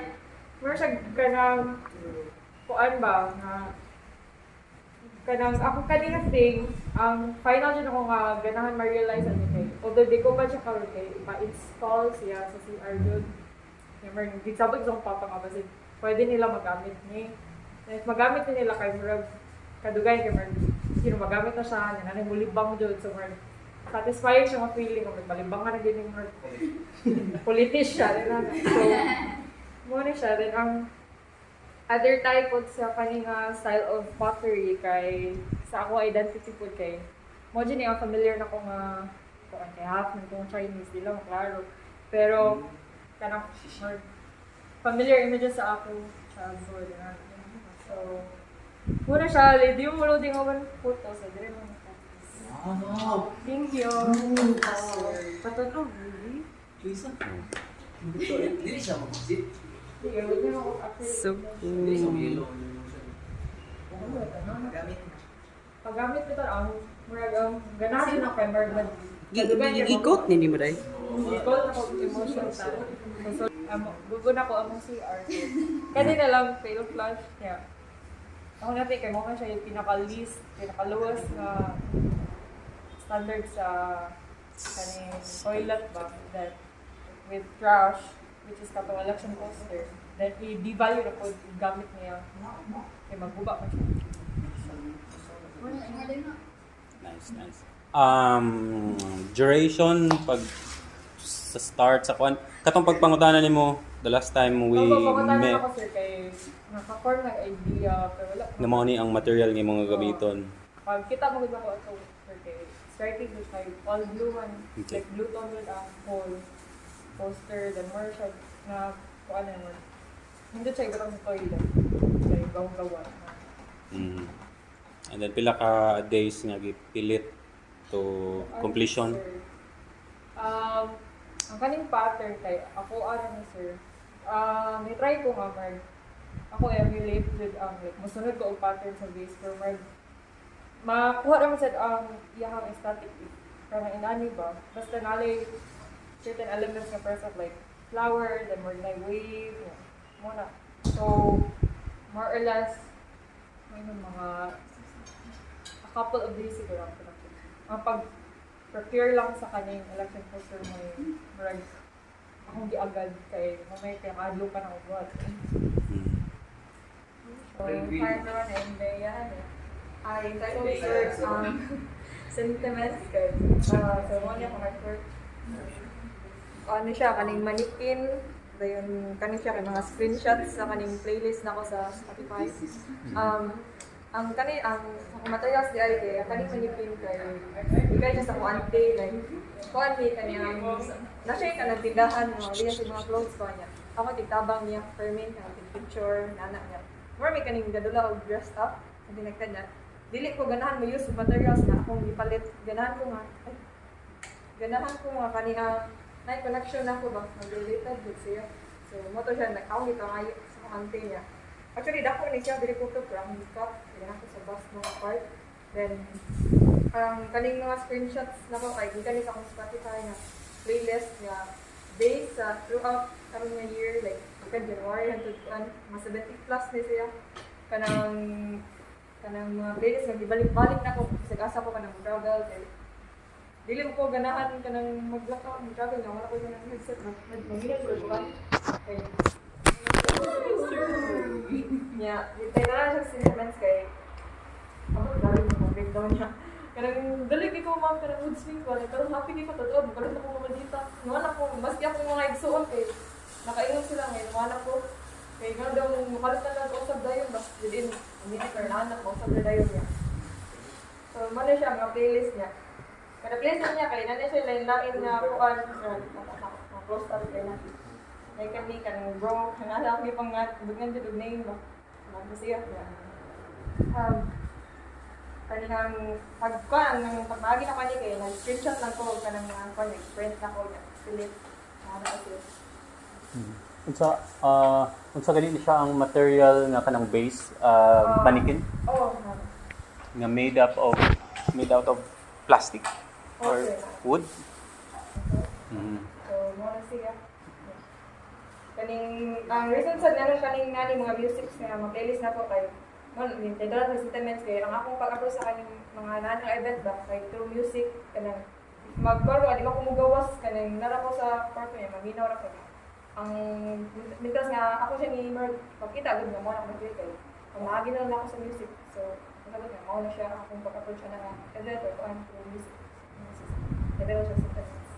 Speaker 8: siya kanang, kuan ba, na, kanang, ako kanina thing, ang final dyan ako nga, ganahan ma-realize ano kay, although di ko pa siya karoon kay, ma-install siya sa CR doon. Remember, di sabag isang papa nga kasi pwede nila magamit ni. If magamit na nila kay murag kadugay kay murag sino magamit na siya, yan na mulibang doon. So murag satisfying siya mga feeling murag balibang na din yung murag politician. So, muna siya. Then ang other type po sa kaninga style of pottery kay sa ako identity po kay mo dyan yung familiar na ko nga kay half ng kung Chinese, di lang klaro. Pero kanang familiar images sa ako childhood. So, muna siya, di mo loading ako ng photo, so dire mo na-practice.
Speaker 7: Wow!
Speaker 8: Thank you!
Speaker 7: Patotoo, really? Lisa?
Speaker 9: Dili siya mag-zip.
Speaker 8: Sige, huwag na ako
Speaker 10: So
Speaker 9: Dili siya yellow.
Speaker 8: paggamit ko ito, ang murag ang ganahan na kay murag
Speaker 10: Gikot ni mo dai.
Speaker 8: Gikot na ko emotion ta. So, gugun ako among CR. Kanina lang, pale flush. Yeah. Ako natin, kay mo siya yung pinaka-least, pinaka-lowest na standard sa kaning toilet ba that with trash, which is katong election poster. then i-devalue na po yung gamit niya. Kaya magbuba pa siya.
Speaker 3: Nice. Duration pag sa start sa kwan katong pagpangutana nimo the last time we
Speaker 8: Pagpapagutanan
Speaker 3: met
Speaker 8: ako sir kay naka-form ng idea pero wala
Speaker 3: nga mao ni ang material nga mga gamiton.
Speaker 8: Pag kita mo gud ako ato sir kay starting with my all blue one,
Speaker 3: Okay.
Speaker 8: like blue tone with ang whole poster, then more siya na kuan na mo. Hindi siya igatang sa toilet. Kay gawang-gawa.
Speaker 3: Mm. And then pila ka days nga gipilit to completion.
Speaker 8: Sir. Ang kaning pattern kay ako ni sir. May try ko nga mag ako emulate with like musunod ko og pattern sa base for mag makuha naman sa iyang aesthetic para inani ba basta nalay certain elements nga present like flower then more like wave muna so more or less may mga a couple of days siguro ang pag-prepare lang sa kanyang election poster mo yung marag akong giagad kay mamay kaya kadlo pa na ugat. So, part naman na hindi yan eh. Ay, tayo sir, sentiments kay so mo niya kung hardcore. Ano siya, kaning manipin, dayon kaning siya kay mga screenshots sa kaning playlist nako sa Spotify. Ang materials di ay kay kaning manipin kay ikay siya sa kuante like kuan ni kaniyang na siya ka nagtindahan mo diya sa mga clothes ko niya. Ako tigtabang niya permin ka picture nana niya. More may kaning gadula og dressed up hindi nagtanda. Dili ko ganahan mo use materials na akong gipalit. Ganahan ko nga kanina na connection ako ba related with siya. So mo to siya nag-awit ito ngayon sa kuante niya. Actually, dako ni siya, dili ko ito from hiccup. Kailangan ko sa bus mga part. Then, kaning mga screenshots na ko, kay kaning sa akong Spotify na playlist nga days throughout karong nga year, like, pagka January hangtod mga 70 plus ni siya. Kanang mga playlist nga gibalik-balik na ko, kasi asa ko kanang travel, kay dili mo ko ganahan kanang mag-blackout, mag-travel na wala ko yung headset na mag-minute ko ba? Okay. Yeah, tayo na lang siya sentiments kay dali mo breakdown niya. Kanang dali ko ma'am kanang mood swing ko, pero happy ko totoo, magkaroon ako mga dita. Naman ako, maski ako mga igsuon kay nakaingon sila ngayon, naman ako. Kay nga daw, makalit na lang ako sa dayon, basta din, hindi ko na anak ko sa dayon niya. So, mana siya, mga playlist niya. Kada playlist niya, kay nanay siya lain-lain na kuhan, mga close up kay na. Like kami kanang bro, kanala ako yung pangat, bugan dito name ba? Masaya siya. Kanang pagkuhan, nang pagmagi na kanya kayo, nag-screenshot lang ko, kanang mga kuhan, print na ko, Philip, ano kasi.
Speaker 3: Unsa ganito siya ang material nga kanang base manikin
Speaker 8: Oo.
Speaker 3: nga made out of plastic or wood.
Speaker 8: So, muna siya. Ang reason sa kaning nani mga musics nga mga playlist na ko kay dito lang sa sentiments kay ang akong pag-approach sa kaning mga nanang event ba kay through music kanang magkoro di ba ko mugawas kanang nara ko sa part niya maminaw ra ko ang mitas nga ako siya ni Merg pagkita gud nga mo na mag-feel kay ang maagi na lang ako sa music so sagot nga mao na siya akong pag-approach na nga event or kuan through music develop siya sentiments.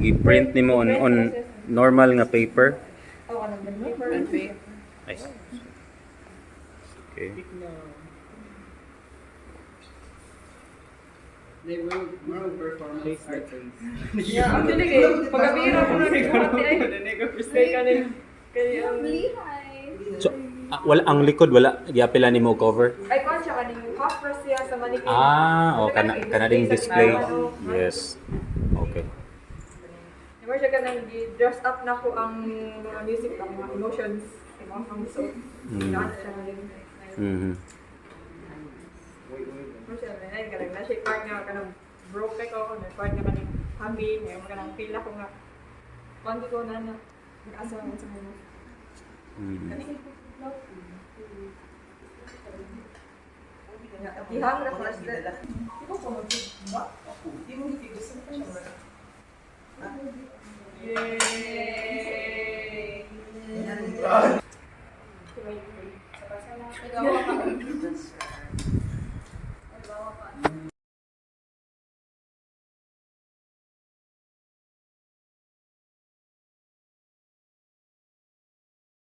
Speaker 3: I-print nimo on normal nga paper.
Speaker 8: Oh, ano the paper?
Speaker 3: Nice. Okay.
Speaker 7: They will performance art.
Speaker 8: Yeah, ang dilig eh. Pag-abira ko na rin kay
Speaker 3: So, wala ang likod wala giapila nimo cover.
Speaker 8: ay kung siya kaning half press siya sa mannequin.
Speaker 3: Kana ding display. Yes. Okay.
Speaker 8: Diba siya kanang dress up na ko ang mga music, ang mga emotions, ang mga so. Kailangan siya kaning.
Speaker 3: Mhm.
Speaker 8: Diba siya kanang na siya part nga kanang broke ko, na part nga kanang happy, nga kanang feel ako nga. Pandi ko na asa mo sa mo. Ihang na flash dala. Iko ko mo ba? Di mo gigil sa siya. Yay!
Speaker 2: Ikaw,